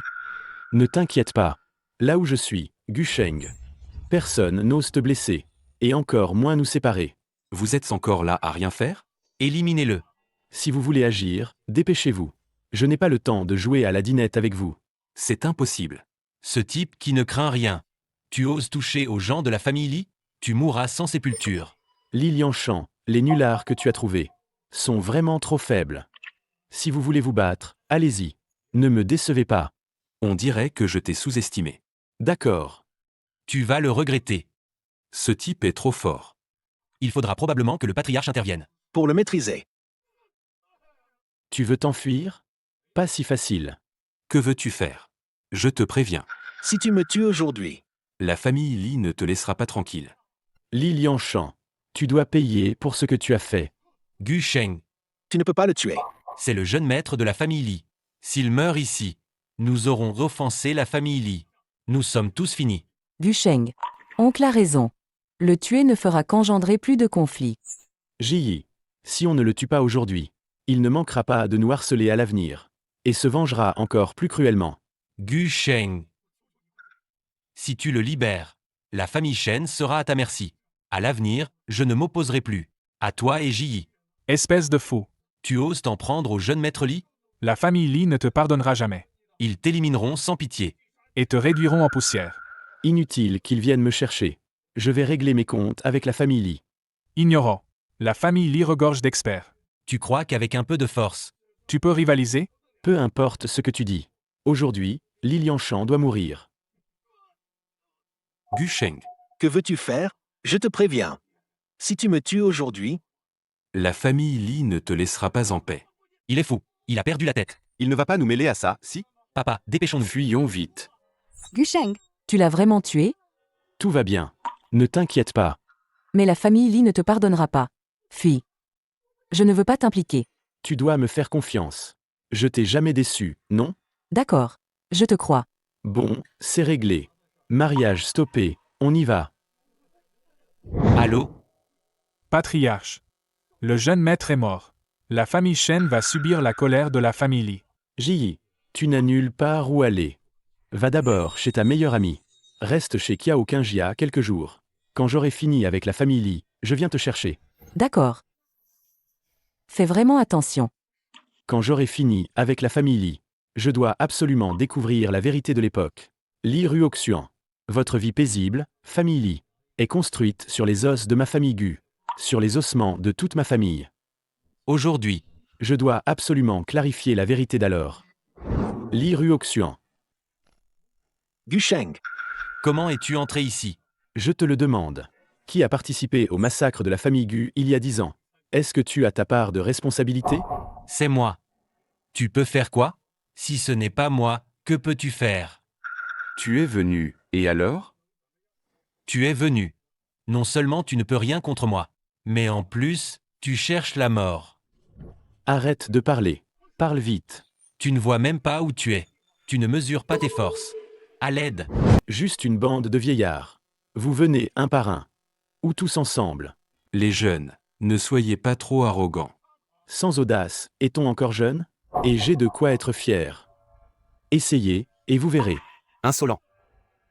[SPEAKER 1] Ne t'inquiète pas. Là où je suis, Gu Sheng, personne n'ose te blesser, et encore moins nous séparer.
[SPEAKER 8] Vous êtes encore là à rien faire?
[SPEAKER 3] Éliminez-le.
[SPEAKER 1] Si vous voulez agir, dépêchez-vous. Je n'ai pas le temps de jouer à la dinette avec vous.
[SPEAKER 8] C'est impossible.
[SPEAKER 3] Ce type qui ne craint rien. Tu oses toucher aux gens de la famille Lee? Tu mourras sans sépulture.
[SPEAKER 1] Li Liangshan, les nullards que tu as trouvés sont vraiment trop faibles. Si vous voulez vous battre, allez-y. Ne me décevez pas.
[SPEAKER 8] On dirait que je t'ai sous-estimé.
[SPEAKER 1] D'accord.
[SPEAKER 3] Tu vas le regretter.
[SPEAKER 8] Ce type est trop fort.
[SPEAKER 3] Il faudra probablement que le patriarche intervienne.
[SPEAKER 4] Pour le maîtriser.
[SPEAKER 1] Tu veux t'enfuir? Pas si facile.
[SPEAKER 8] Que veux-tu faire? Je te préviens.
[SPEAKER 4] Si tu me tues aujourd'hui,
[SPEAKER 8] la famille Lee ne te laissera pas tranquille.
[SPEAKER 1] Li Liangshan, tu dois payer pour ce que tu as fait.
[SPEAKER 3] Gu Sheng.
[SPEAKER 4] Tu ne peux pas le tuer.
[SPEAKER 3] C'est le jeune maître de la famille Lee. S'il meurt ici, nous aurons offensé la famille Lee. Nous sommes tous finis.
[SPEAKER 2] Gu Sheng, oncle a raison. Le tuer ne fera qu'engendrer plus de conflits.
[SPEAKER 1] Ji, si on ne le tue pas aujourd'hui, il ne manquera pas de nous harceler à l'avenir, et se vengera encore plus cruellement.
[SPEAKER 3] Gu Sheng. Si tu le libères, la famille Shen sera à ta merci. À l'avenir, je ne m'opposerai plus. À toi et Ji.
[SPEAKER 10] Espèce de fou.
[SPEAKER 3] Tu oses t'en prendre au jeune maître Lee?
[SPEAKER 10] La famille Lee ne te pardonnera jamais.
[SPEAKER 3] Ils t'élimineront sans pitié.
[SPEAKER 10] Et te réduiront en poussière.
[SPEAKER 1] Inutile qu'ils viennent me chercher. Je vais régler mes comptes avec la famille Lee.
[SPEAKER 10] Ignorant. La famille Lee regorge d'experts.
[SPEAKER 3] Tu crois qu'avec un peu de force,
[SPEAKER 10] tu peux rivaliser?
[SPEAKER 1] Peu importe ce que tu dis. Aujourd'hui, Li Liangshan doit mourir.
[SPEAKER 8] Gu Sheng.
[SPEAKER 4] Que veux-tu faire? Je te préviens. Si tu me tues aujourd'hui,
[SPEAKER 8] la famille Lee ne te laissera pas en paix.
[SPEAKER 3] Il est fou. Il a perdu la tête.
[SPEAKER 7] Il ne va pas nous mêler à ça, si?
[SPEAKER 3] Papa, dépêchons-nous.
[SPEAKER 8] Fuyons vite.
[SPEAKER 6] Gu Sheng,
[SPEAKER 2] tu l'as vraiment tué?
[SPEAKER 1] Tout va bien. Ne t'inquiète pas.
[SPEAKER 2] Mais la famille Lee ne te pardonnera pas. Fuis. Je ne veux pas t'impliquer.
[SPEAKER 1] Tu dois me faire confiance. Je t'ai jamais déçu, non?
[SPEAKER 2] D'accord. Je te crois.
[SPEAKER 1] Bon, c'est réglé. Mariage stoppé, on y va.
[SPEAKER 3] Allô?
[SPEAKER 10] Patriarche. Le jeune maître est mort. La famille Shen va subir la colère de la famille Li.
[SPEAKER 1] Ji, tu n'as nulle part où aller. Va d'abord chez ta meilleure amie. Reste chez Kiao Kinjia quelques jours. Quand j'aurai fini avec la famille Li, je viens te chercher.
[SPEAKER 2] D'accord. Fais vraiment attention.
[SPEAKER 1] Quand j'aurai fini avec la famille Li, je dois absolument découvrir la vérité de l'époque. Li Ruoxian. Votre vie paisible, famille Li, est construite sur les os de ma famille Gu, sur les ossements de toute ma famille.
[SPEAKER 3] Aujourd'hui,
[SPEAKER 1] je dois absolument clarifier la vérité d'alors. Li Ruoxian.
[SPEAKER 4] Gu Sheng.
[SPEAKER 3] Comment es-tu entré ici?
[SPEAKER 1] Je te le demande. Qui a participé au massacre de la famille Gu il y a 10 ans? Est-ce que tu as ta part de responsabilité?
[SPEAKER 3] C'est moi. Tu peux faire quoi? Si ce n'est pas moi, que peux-tu faire?
[SPEAKER 8] Tu es venu, et alors?
[SPEAKER 3] Tu es venu. Non seulement tu ne peux rien contre moi, mais en plus, tu cherches la mort.
[SPEAKER 1] Arrête de parler. Parle vite.
[SPEAKER 3] Tu ne vois même pas où tu es. Tu ne mesures pas tes forces. À l'aide.
[SPEAKER 1] Juste une bande de vieillards. Vous venez un par un. Ou tous ensemble.
[SPEAKER 8] Les jeunes, ne soyez pas trop arrogants.
[SPEAKER 1] Sans audace, est-on encore jeune? Et j'ai de quoi être fier. Essayez, et vous verrez.
[SPEAKER 3] Insolent.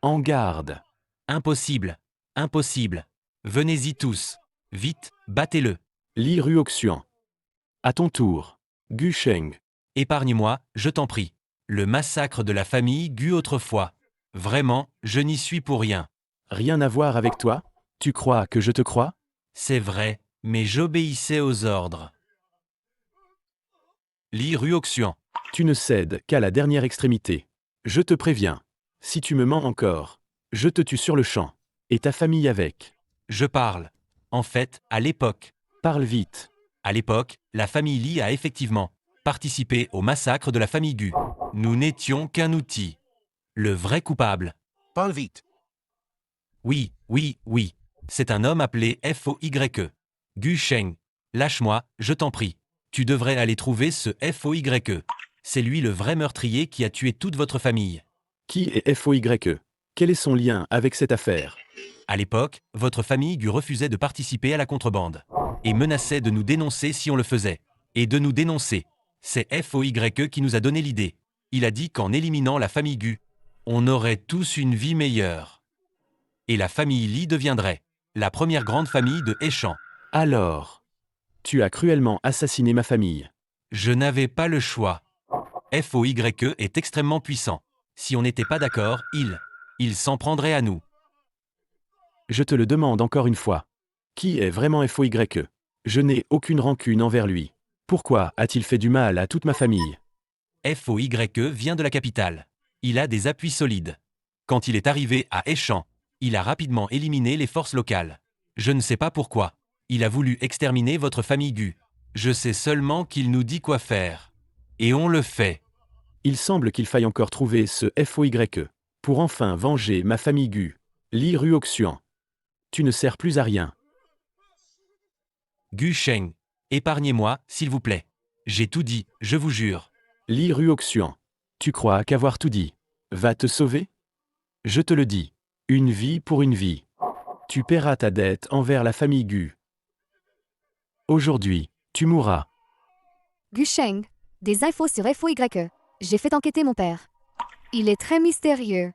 [SPEAKER 1] En garde.
[SPEAKER 3] Impossible. Impossible. Venez-y tous. Vite, battez-le.
[SPEAKER 1] Li Ruoxian. À ton tour. Gu Sheng.
[SPEAKER 3] Épargne-moi, je t'en prie. Le massacre de la famille Gu autrefois. Vraiment, je n'y suis pour rien.
[SPEAKER 1] Rien à voir avec toi? Tu crois que je te crois?
[SPEAKER 3] C'est vrai, mais j'obéissais aux ordres. Li Ruoxian.
[SPEAKER 1] Tu ne cèdes qu'à la dernière extrémité. Je te préviens. Si tu me mens encore, je te tue sur le champ. Et ta famille avec.
[SPEAKER 3] Je parle. En fait, à l'époque.
[SPEAKER 1] Parle vite.
[SPEAKER 3] À l'époque, la famille Li a effectivement participé au massacre de la famille Gu. Nous n'étions qu'un outil. Le vrai coupable.
[SPEAKER 4] Parle vite.
[SPEAKER 3] Oui. C'est un homme appelé Foye. Gu Sheng. Lâche-moi, je t'en prie. Tu devrais aller trouver ce Foye. C'est lui le vrai meurtrier qui a tué toute votre famille.
[SPEAKER 1] Qui est Foye? Quel est son lien avec cette affaire?
[SPEAKER 3] À l'époque, votre famille Gu refusait de participer à la contrebande. Et menaçait de nous dénoncer si on le faisait. Et de nous dénoncer. C'est Foye qui nous a donné l'idée. Il a dit qu'en éliminant la famille Gu, on aurait tous une vie meilleure. Et la famille Li deviendrait la première grande famille de Heshan.
[SPEAKER 1] Alors, tu as cruellement assassiné ma famille.
[SPEAKER 3] Je n'avais pas le choix. Foye est extrêmement puissant. Si on n'était pas d'accord, il s'en prendrait à nous.
[SPEAKER 1] Je te le demande encore une fois. Qui est vraiment Foye? Je n'ai aucune rancune envers lui. Pourquoi a-t-il fait du mal à toute ma famille?
[SPEAKER 3] Foye vient de la capitale. Il a des appuis solides. Quand il est arrivé à Heshan, il a rapidement éliminé les forces locales. Je ne sais pas pourquoi. Il a voulu exterminer votre famille Gu. Je sais seulement qu'il nous dit quoi faire. Et on le fait.
[SPEAKER 1] Il semble qu'il faille encore trouver ce Foye pour enfin venger ma famille Gu. Li Ruoxian. Tu ne sers plus à rien.
[SPEAKER 3] Gu Sheng. Épargnez-moi, s'il vous plaît. J'ai tout dit, je vous jure.
[SPEAKER 1] Li Ruoxian. Tu crois qu'avoir tout dit va te sauver? Je te le dis. Une vie pour une vie. Tu paieras ta dette envers la famille Gu. Aujourd'hui, tu mourras.
[SPEAKER 6] Gu Sheng, des infos sur Foye. J'ai fait enquêter mon père. Il est très mystérieux.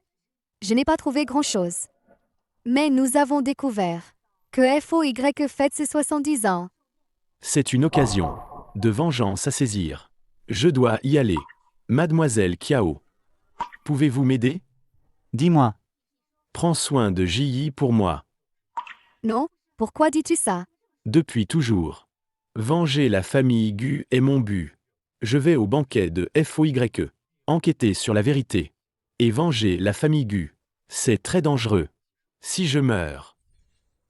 [SPEAKER 6] Je n'ai pas trouvé grand-chose. Mais nous avons découvert que Foye fête ses 70 ans.
[SPEAKER 1] C'est une occasion de vengeance à saisir. Je dois y aller. Mademoiselle Kiao. Pouvez-vous m'aider?
[SPEAKER 5] Dis-moi.
[SPEAKER 1] Prends soin de Ji pour moi.
[SPEAKER 6] Non, pourquoi dis-tu ça?
[SPEAKER 1] Depuis toujours. Venger la famille Gu est mon but. Je vais au banquet de Foye. Enquêter sur la vérité. Et venger la famille Gu. C'est très dangereux. Si je meurs.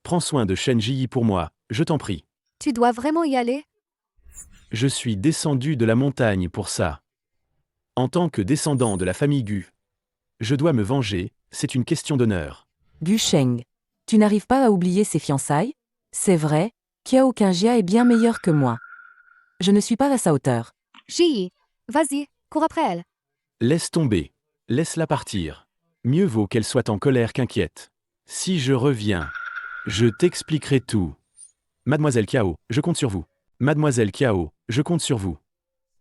[SPEAKER 1] Prends soin de Shen Ji pour moi, je t'en prie.
[SPEAKER 6] Tu dois vraiment y aller?
[SPEAKER 1] Je suis descendu de la montagne pour ça. En tant que descendant de la famille Gu, je dois me venger, c'est une question d'honneur.
[SPEAKER 2] Gu Sheng. Tu n'arrives pas à oublier ses fiançailles? C'est vrai, Kiao Kinjia est bien meilleur que moi. Je ne suis pas à sa hauteur.
[SPEAKER 6] Ji, vas-y, cours après elle.
[SPEAKER 1] Laisse tomber. Laisse-la partir. Mieux vaut qu'elle soit en colère qu'inquiète. Si je reviens, Je t'expliquerai tout. Mademoiselle Kiao, je compte sur vous. Mademoiselle Kiao, je compte sur vous.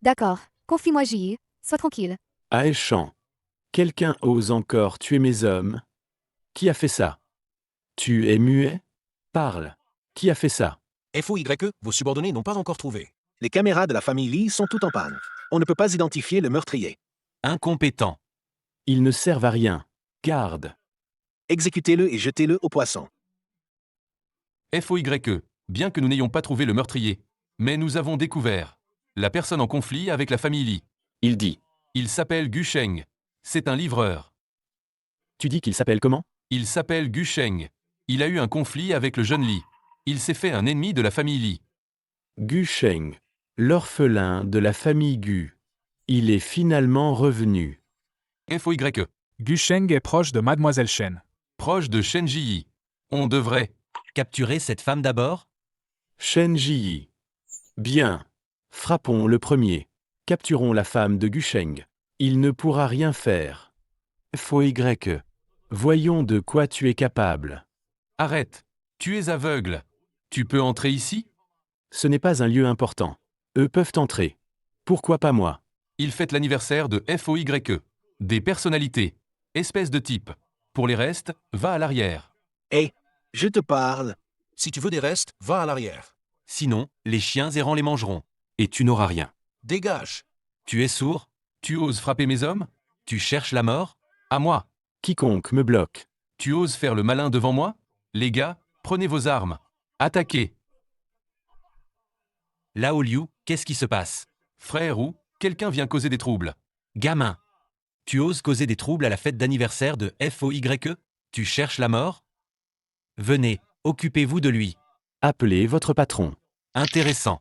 [SPEAKER 6] D'accord, confie-moi Ji, sois tranquille.
[SPEAKER 1] Aéchant. Quelqu'un ose encore tuer mes hommes? Qui a fait ça? Tu es muet? Parle. Qui a fait ça?
[SPEAKER 4] FOYE, vos subordonnés n'ont pas encore trouvé. Les caméras de la famille Lee sont toutes en panne. On ne peut pas identifier le meurtrier.
[SPEAKER 3] Incompétent.
[SPEAKER 1] Ils ne servent à rien. Garde.
[SPEAKER 4] Exécutez-le et jetez-le au poisson.
[SPEAKER 13] FOYE, bien que nous n'ayons pas trouvé le meurtrier. Mais nous avons découvert la personne en conflit avec la famille Lee.
[SPEAKER 8] Il dit.
[SPEAKER 13] Il s'appelle Gu Sheng. C'est un livreur.
[SPEAKER 1] Tu dis qu'il s'appelle comment?
[SPEAKER 13] Il s'appelle Gu Sheng. Il a eu un conflit avec le jeune Lee. Il s'est fait un ennemi de la famille Lee.
[SPEAKER 1] Gu Sheng, l'orphelin de la famille Gu. Il est finalement revenu.
[SPEAKER 13] FOYE,
[SPEAKER 10] Gu Sheng est proche de Mademoiselle Shen.
[SPEAKER 13] proche de Shen Jiyi. On devrait
[SPEAKER 3] Capturer cette femme d'abord?
[SPEAKER 1] Shen Jiyi. Bien. Frappons le premier. Capturons la femme de Gu Sheng. Il ne pourra rien faire. FOYE. Voyons de quoi tu es capable.
[SPEAKER 13] Arrête. Tu es aveugle. Tu peux entrer ici?
[SPEAKER 1] Ce n'est pas un lieu important. Eux peuvent entrer. Pourquoi pas moi?
[SPEAKER 13] Il fête l'anniversaire de FOYE. Des personnalités. Espèce de type. Pour les restes, va à l'arrière.
[SPEAKER 4] Hé, je te parle. Si tu veux des restes, va à l'arrière.
[SPEAKER 3] Sinon, les chiens errants les mangeront.
[SPEAKER 8] Et tu n'auras rien.
[SPEAKER 4] Dégage.
[SPEAKER 3] Tu es sourd?
[SPEAKER 13] Tu oses frapper mes hommes?
[SPEAKER 3] Tu cherches la mort?
[SPEAKER 13] À moi.
[SPEAKER 1] Quiconque me bloque.
[SPEAKER 13] Tu oses faire le malin devant moi? Les gars, prenez vos armes. Attaquez.
[SPEAKER 3] Lao Liu, qu'est-ce qui se passe?
[SPEAKER 13] Frère ou, quelqu'un vient causer des troubles.
[SPEAKER 3] Gamin. Tu oses causer des troubles à la fête d'anniversaire de FOYE? Tu cherches la mort? Venez, occupez-vous de lui.
[SPEAKER 1] Appelez votre patron.
[SPEAKER 3] Intéressant.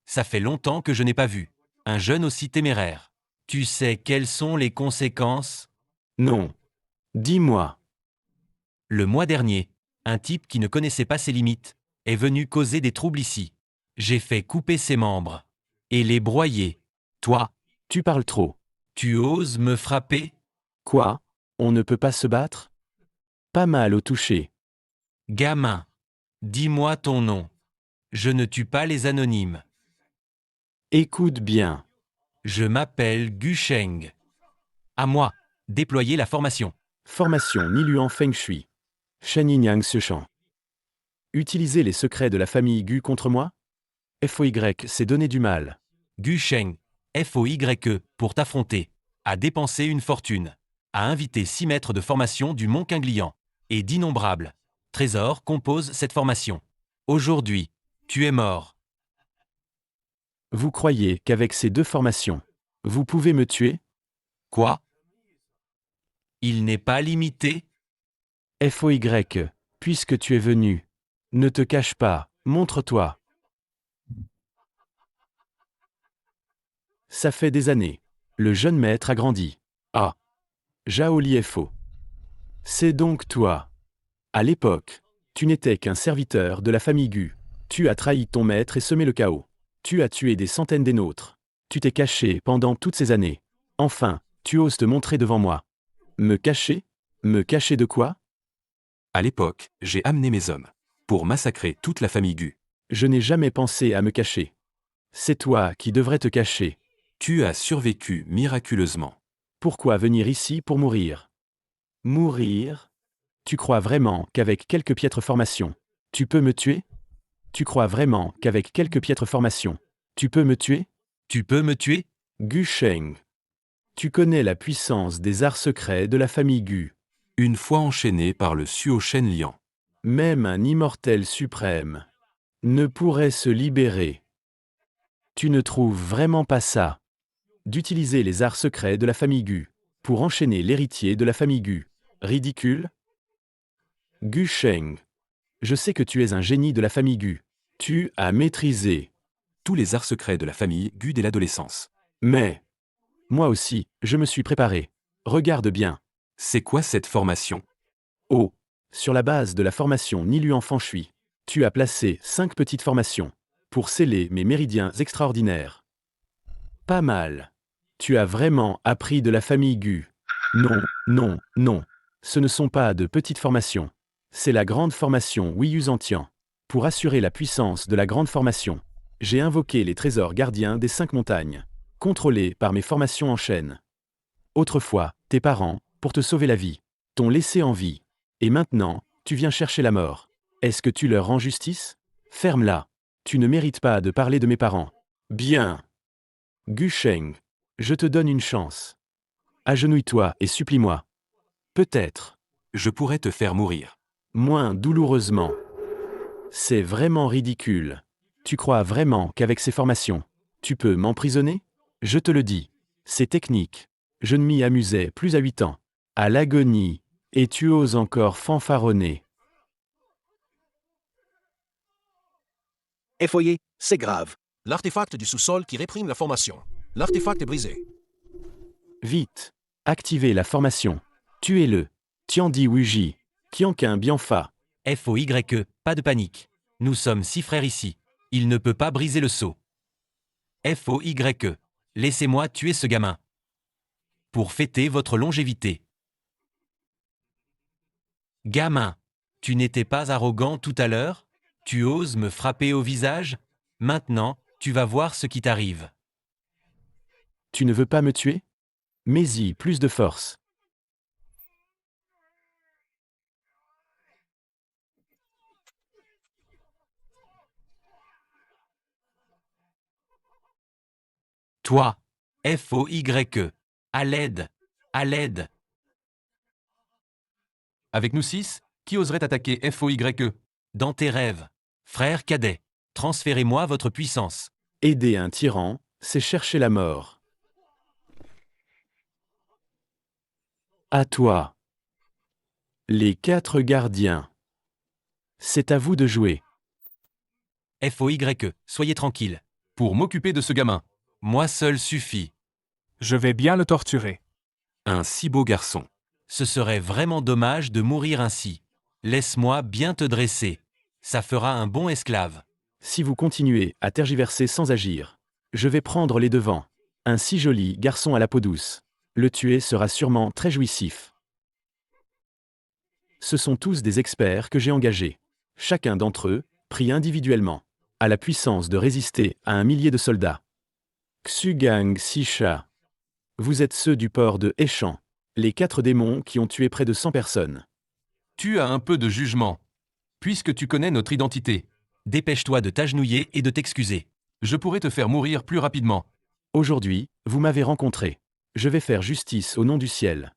[SPEAKER 3] Ça fait longtemps que je n'ai pas vu un jeune aussi téméraire. Tu sais quelles sont les conséquences?
[SPEAKER 1] Non. Dis-moi.
[SPEAKER 3] Le mois dernier, un type qui ne connaissait pas ses limites est venu causer des troubles ici. J'ai fait couper ses membres et les broyer. Toi,
[SPEAKER 1] Tu parles trop.
[SPEAKER 3] tu oses me frapper?
[SPEAKER 1] Quoi? On ne peut pas se battre? Pas mal au toucher.
[SPEAKER 3] Gamin, dis-moi ton nom. Je ne tue pas les anonymes.
[SPEAKER 1] Écoute bien.
[SPEAKER 3] Je m'appelle Gu Sheng. À moi, déployer la formation.
[SPEAKER 1] Formation Niluan Feng Shui. Shen Yinyang Sechan. Utiliser les secrets de la famille Gu contre moi? FOYE s'est donné du mal.
[SPEAKER 3] Gu Sheng, FOYE, pour t'affronter, a dépensé une fortune, a invité 6 maîtres de formation du Mont Quinglian, et d'innombrables trésors composent cette formation. Aujourd'hui, tu es mort.
[SPEAKER 1] Vous croyez qu'avec ces 2 formations, vous pouvez me tuer?
[SPEAKER 3] Quoi? Il n'est pas limité?
[SPEAKER 1] FOYE, puisque tu es venu. Ne te cache pas, montre-toi. Ça fait des années. Le jeune maître a grandi. Ah. Zhao Liefo. C'est donc toi. À l'époque, tu n'étais qu'un serviteur de la famille Gu. Tu as trahi ton maître et semé le chaos. Tu as tué des centaines des nôtres. Tu t'es caché pendant toutes ces années. Enfin, tu oses te montrer devant moi. Me cacher? Me cacher de quoi?
[SPEAKER 8] À l'époque, j'ai amené mes hommes pour massacrer toute la famille Gu.
[SPEAKER 1] Je n'ai jamais pensé à me cacher. C'est toi qui devrais te cacher.
[SPEAKER 8] Tu as survécu miraculeusement.
[SPEAKER 1] Pourquoi venir ici pour mourir? Mourir? Tu crois vraiment qu'avec quelques piètres formations, tu peux me tuer? Tu crois vraiment qu'avec quelques piètres formations, tu peux me tuer?
[SPEAKER 3] Tu peux me tuer?
[SPEAKER 1] Gu Sheng. Tu connais la puissance des arts secrets de la famille Gu.
[SPEAKER 8] Une fois enchaîné par le Suo Shen Liang.
[SPEAKER 1] Même un immortel suprême ne pourrait se libérer. Tu ne trouves vraiment pas ça? D'utiliser les arts secrets de la famille Gu pour enchaîner l'héritier de la famille Gu. Ridicule? Gu Sheng. Je sais que tu es un génie de la famille Gu. Tu as maîtrisé
[SPEAKER 8] tous les arts secrets de la famille Gu dès l'adolescence.
[SPEAKER 1] Mais moi aussi, je me suis préparé. Regarde bien.
[SPEAKER 8] C'est quoi cette formation?
[SPEAKER 1] Oh, sur la base de la formation Niluan Feng Shui, tu as placé 5 petites formations pour sceller mes méridiens extraordinaires. Pas mal. Tu as vraiment appris de la famille Gu. Non, non, non. Ce ne sont pas de petites formations. C'est la grande formation Wiyuzantian. Pour assurer la puissance de la grande formation, j'ai invoqué les trésors gardiens des 5 montagnes, contrôlés par mes formations en chaîne. Autrefois, tes parents, pour te sauver la vie, t'ont laissé en vie. Et maintenant, tu viens chercher la mort. Est-ce que tu leur rends justice? Ferme-la. Tu ne mérites pas de parler de mes parents. Bien. Gu Sheng, je te donne une chance. Agenouille-toi et supplie-moi. Peut-être.
[SPEAKER 3] Je pourrais te faire mourir.
[SPEAKER 1] Moins douloureusement. C'est vraiment ridicule. Tu crois vraiment qu'avec ces formations, tu peux m'emprisonner? Je te le dis. C'est technique. Je ne m'y amusais plus à 8 ans. À l'agonie. Et tu oses encore fanfaronner.
[SPEAKER 4] Effoyé, c'est grave. L'artefact du sous-sol qui réprime la formation. L'artefact est brisé.
[SPEAKER 1] Vite. Activez la formation. Tuez-le. Tiandi Wuji. Qianqun Bianfa.
[SPEAKER 3] FOYE, pas de panique. Nous sommes 6 frères ici. Il ne peut pas briser le sceau. FOYE, laissez-moi tuer ce gamin. Pour fêter votre longévité. Gamin, tu n'étais pas arrogant tout à l'heure? Tu oses me frapper au visage? Maintenant, tu vas voir ce qui t'arrive.
[SPEAKER 1] Tu ne veux pas me tuer? Mets-y plus de force.
[SPEAKER 3] Toi, FOYE, à l'aide, à l'aide.
[SPEAKER 13] Avec nous 6, qui oserait attaquer FOYE?
[SPEAKER 3] Dans tes rêves. Frère cadet, transférez-moi votre puissance.
[SPEAKER 1] Aider un tyran, c'est chercher la mort. À toi. Les 4 gardiens. C'est à vous de jouer.
[SPEAKER 3] FOYE, soyez tranquille.
[SPEAKER 13] Pour m'occuper de ce gamin.
[SPEAKER 3] Moi seul suffit.
[SPEAKER 10] Je vais bien le torturer.
[SPEAKER 8] Un si beau garçon.
[SPEAKER 3] Ce serait vraiment dommage de mourir ainsi. Laisse-moi bien te dresser. Ça fera un bon esclave.
[SPEAKER 1] Si vous continuez à tergiverser sans agir, je vais prendre les devants. Un si joli garçon à la peau douce. Le tuer sera sûrement très jouissif. Ce sont tous des experts que j'ai engagés. Chacun d'entre eux, pris individuellement, a la puissance de résister à 1 millier de soldats. Xugang Sisha. Vous êtes ceux du port de Hechan, les 4 démons qui ont tué près de 100 personnes.
[SPEAKER 13] Tu as un peu de jugement. Puisque tu connais notre identité.
[SPEAKER 3] Dépêche-toi de t'agenouiller et de t'excuser.
[SPEAKER 13] Je pourrais te faire mourir plus rapidement.
[SPEAKER 1] Aujourd'hui, vous m'avez rencontré. Je vais faire justice au nom du ciel.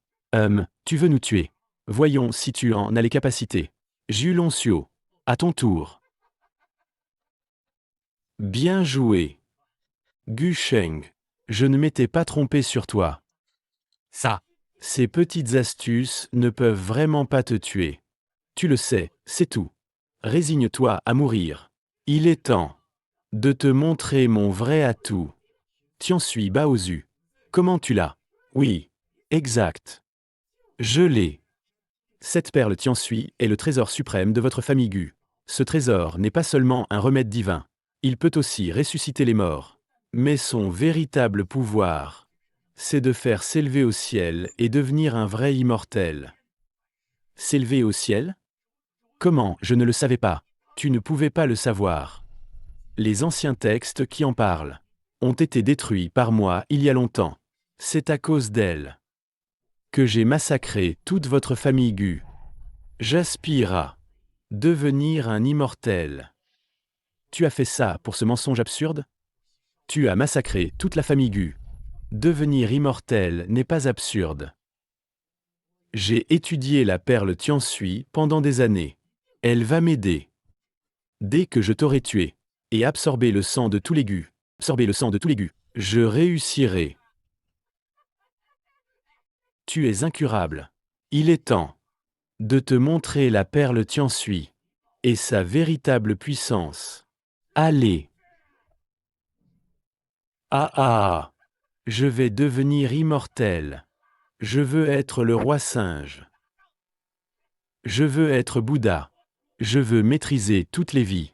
[SPEAKER 1] Tu veux nous tuer. Voyons si tu en as les capacités. Juloncio. À ton tour. Bien joué. Gu Sheng. Je ne m'étais pas trompé sur toi.
[SPEAKER 3] Ça.
[SPEAKER 1] Ces petites astuces ne peuvent vraiment pas te tuer. Tu le sais, c'est tout. Résigne-toi à mourir. Il est temps de te montrer mon vrai atout. Tianshui Baozu. Comment tu l'as? Oui. Exact. Je l'ai. Cette perle Tianshui est le trésor suprême de votre famille Gu. Ce trésor n'est pas seulement un remède divin. Il peut aussi ressusciter les morts. Mais son véritable pouvoir, c'est de faire s'élever au ciel et devenir un vrai immortel. S'élever au ciel? Comment? Je ne le savais pas. Tu ne pouvais pas le savoir. Les anciens textes qui en parlent ont été détruits par moi il y a longtemps. C'est à cause d'elle que j'ai massacré toute votre famille Gu. J'aspire à devenir un immortel. Tu as fait ça pour ce mensonge absurde? Tu as massacré toute la famille Gu. Devenir immortel n'est pas absurde. J'ai étudié la perle Tianshui pendant des années. Elle va m'aider. Dès que je t'aurai tué et absorbé le sang de tous les Gu, je réussirai. Tu es incurable. Il est temps de te montrer la perle Tianshui et sa véritable puissance. Allez. Ah. Je vais devenir immortel. Je veux être le roi singe. Je veux être Bouddha. Je veux maîtriser toutes les vies.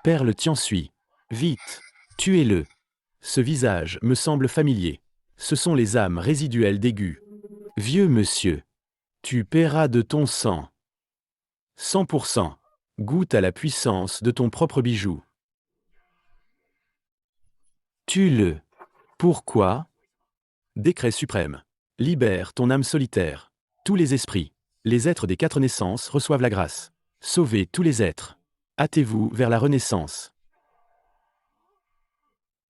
[SPEAKER 1] Perle Tianshui. Vite. Tuez-le. Ce visage me semble familier. Ce sont les âmes résiduelles d'aigu. Vieux monsieur. Tu paieras de ton sang. 100%. Goûte à la puissance de ton propre bijou. Tue-le. Pourquoi? Décret suprême. Libère ton âme solitaire. Tous les esprits, les êtres des 4 naissances reçoivent la grâce. Sauvez tous les êtres. Hâtez-vous vers la renaissance.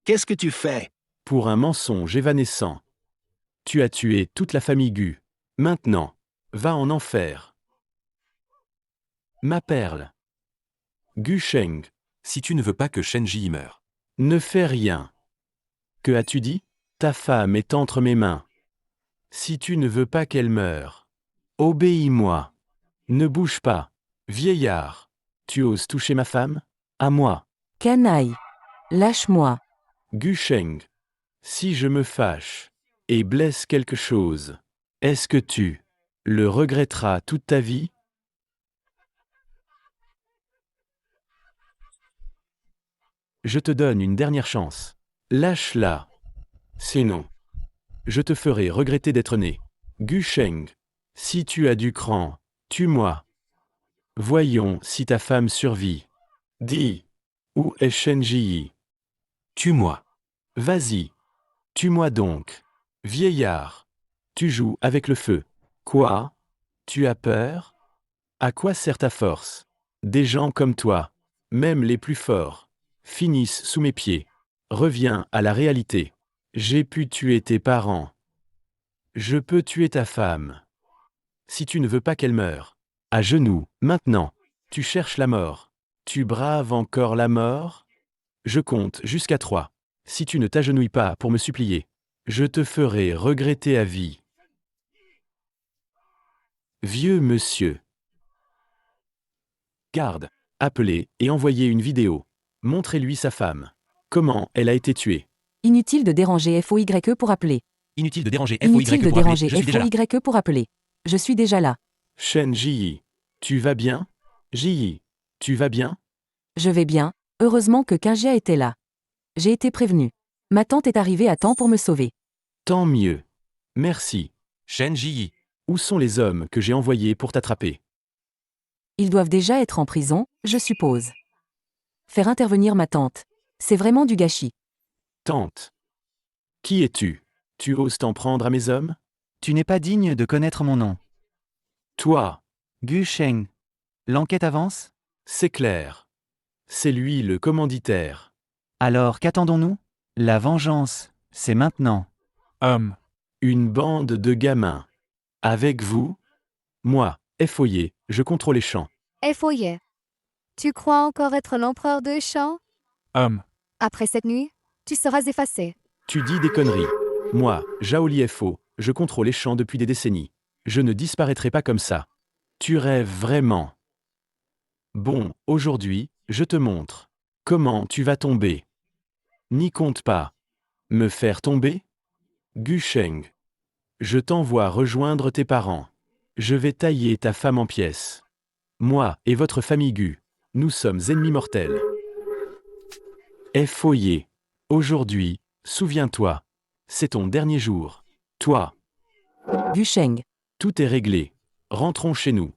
[SPEAKER 4] Qu'est-ce que tu fais?
[SPEAKER 1] Pour un mensonge évanescent. Tu as tué toute la famille Gu. Maintenant, va en enfer. Ma perle. Gu Sheng.
[SPEAKER 3] Si tu ne veux pas que Shenji meure.
[SPEAKER 1] Ne fais rien. Que as-tu dit? Ta femme est entre mes mains. Si tu ne veux pas qu'elle meure, obéis-moi. Ne bouge pas. Vieillard. Tu oses toucher ma femme? À moi.
[SPEAKER 2] Canaille. Lâche-moi.
[SPEAKER 1] Gu Sheng. Si je me fâche et blesse quelque chose, est-ce que tu le regretteras toute ta vie? Je te donne une dernière chance. Lâche-la. Sinon, je te ferai regretter d'être né. Gu Sheng. Si tu as du cran, tue-moi. Voyons si ta femme survit. Dis. Où est Shenji?
[SPEAKER 3] Tue-moi.
[SPEAKER 1] Vas-y. Tue-moi donc. Vieillard. Tu joues avec le feu. Quoi? Tu as peur? À quoi sert ta force? Des gens comme toi, même les plus forts, finissent sous mes pieds. Reviens à la réalité. J'ai pu tuer tes parents. Je peux tuer ta femme. Si tu ne veux pas qu'elle meure. À genoux, maintenant. Tu cherches la mort. Tu braves encore la mort? Je compte jusqu'à 3. Si tu ne t'agenouilles pas pour me supplier, je te ferai regretter à vie. Vieux monsieur. Garde. Appelez et envoyez une vidéo. Montrez-lui sa femme. Comment elle a été tuée.
[SPEAKER 2] Inutile de déranger FOYE pour appeler.
[SPEAKER 3] Inutile de déranger
[SPEAKER 2] Inutile de
[SPEAKER 3] FOYE pour appeler.
[SPEAKER 2] déranger
[SPEAKER 3] Je suis déjà là.
[SPEAKER 2] FOYE pour appeler. Je suis déjà là.
[SPEAKER 1] Shen Ji. Tu vas bien? Ji. Tu vas bien?
[SPEAKER 2] Je vais bien, heureusement que Kinjia était là. J'ai été prévenu. Ma tante est arrivée à temps pour me sauver.
[SPEAKER 1] Tant mieux. Merci.
[SPEAKER 3] Shenji.
[SPEAKER 1] Où sont les hommes que j'ai envoyés pour t'attraper?
[SPEAKER 2] Ils doivent déjà être en prison, je suppose. Faire intervenir ma tante. C'est vraiment du gâchis.
[SPEAKER 1] Tante. Qui es-tu? Tu oses t'en prendre à mes hommes?
[SPEAKER 5] Tu n'es pas digne de connaître mon nom.
[SPEAKER 1] Toi.
[SPEAKER 5] Gu Sheng. L'enquête avance?
[SPEAKER 1] C'est clair. C'est lui le commanditaire.
[SPEAKER 5] Alors qu'attendons-nous? La vengeance, c'est maintenant.
[SPEAKER 1] Une bande de gamins. Avec vous? Moi, FOYE, je contrôle les champs.
[SPEAKER 6] FOYE. Tu crois encore être l'empereur de champs? Après cette nuit, tu seras effacé.
[SPEAKER 1] Tu dis des conneries. Moi, Zhaoli FO, je contrôle les champs depuis des décennies. Je ne disparaîtrai pas comme ça. Tu rêves vraiment. Bon, aujourd'hui, je te montre. Comment tu vas tomber. N'y compte pas. Me faire tomber? Gu Sheng. Je t'envoie rejoindre tes parents. Je vais tailler ta femme en pièces. Moi et votre famille Gu, nous sommes ennemis mortels. FOYE. Aujourd'hui, souviens-toi. C'est ton dernier jour. Toi.
[SPEAKER 2] Gu Sheng.
[SPEAKER 1] Tout est réglé. Rentrons chez nous.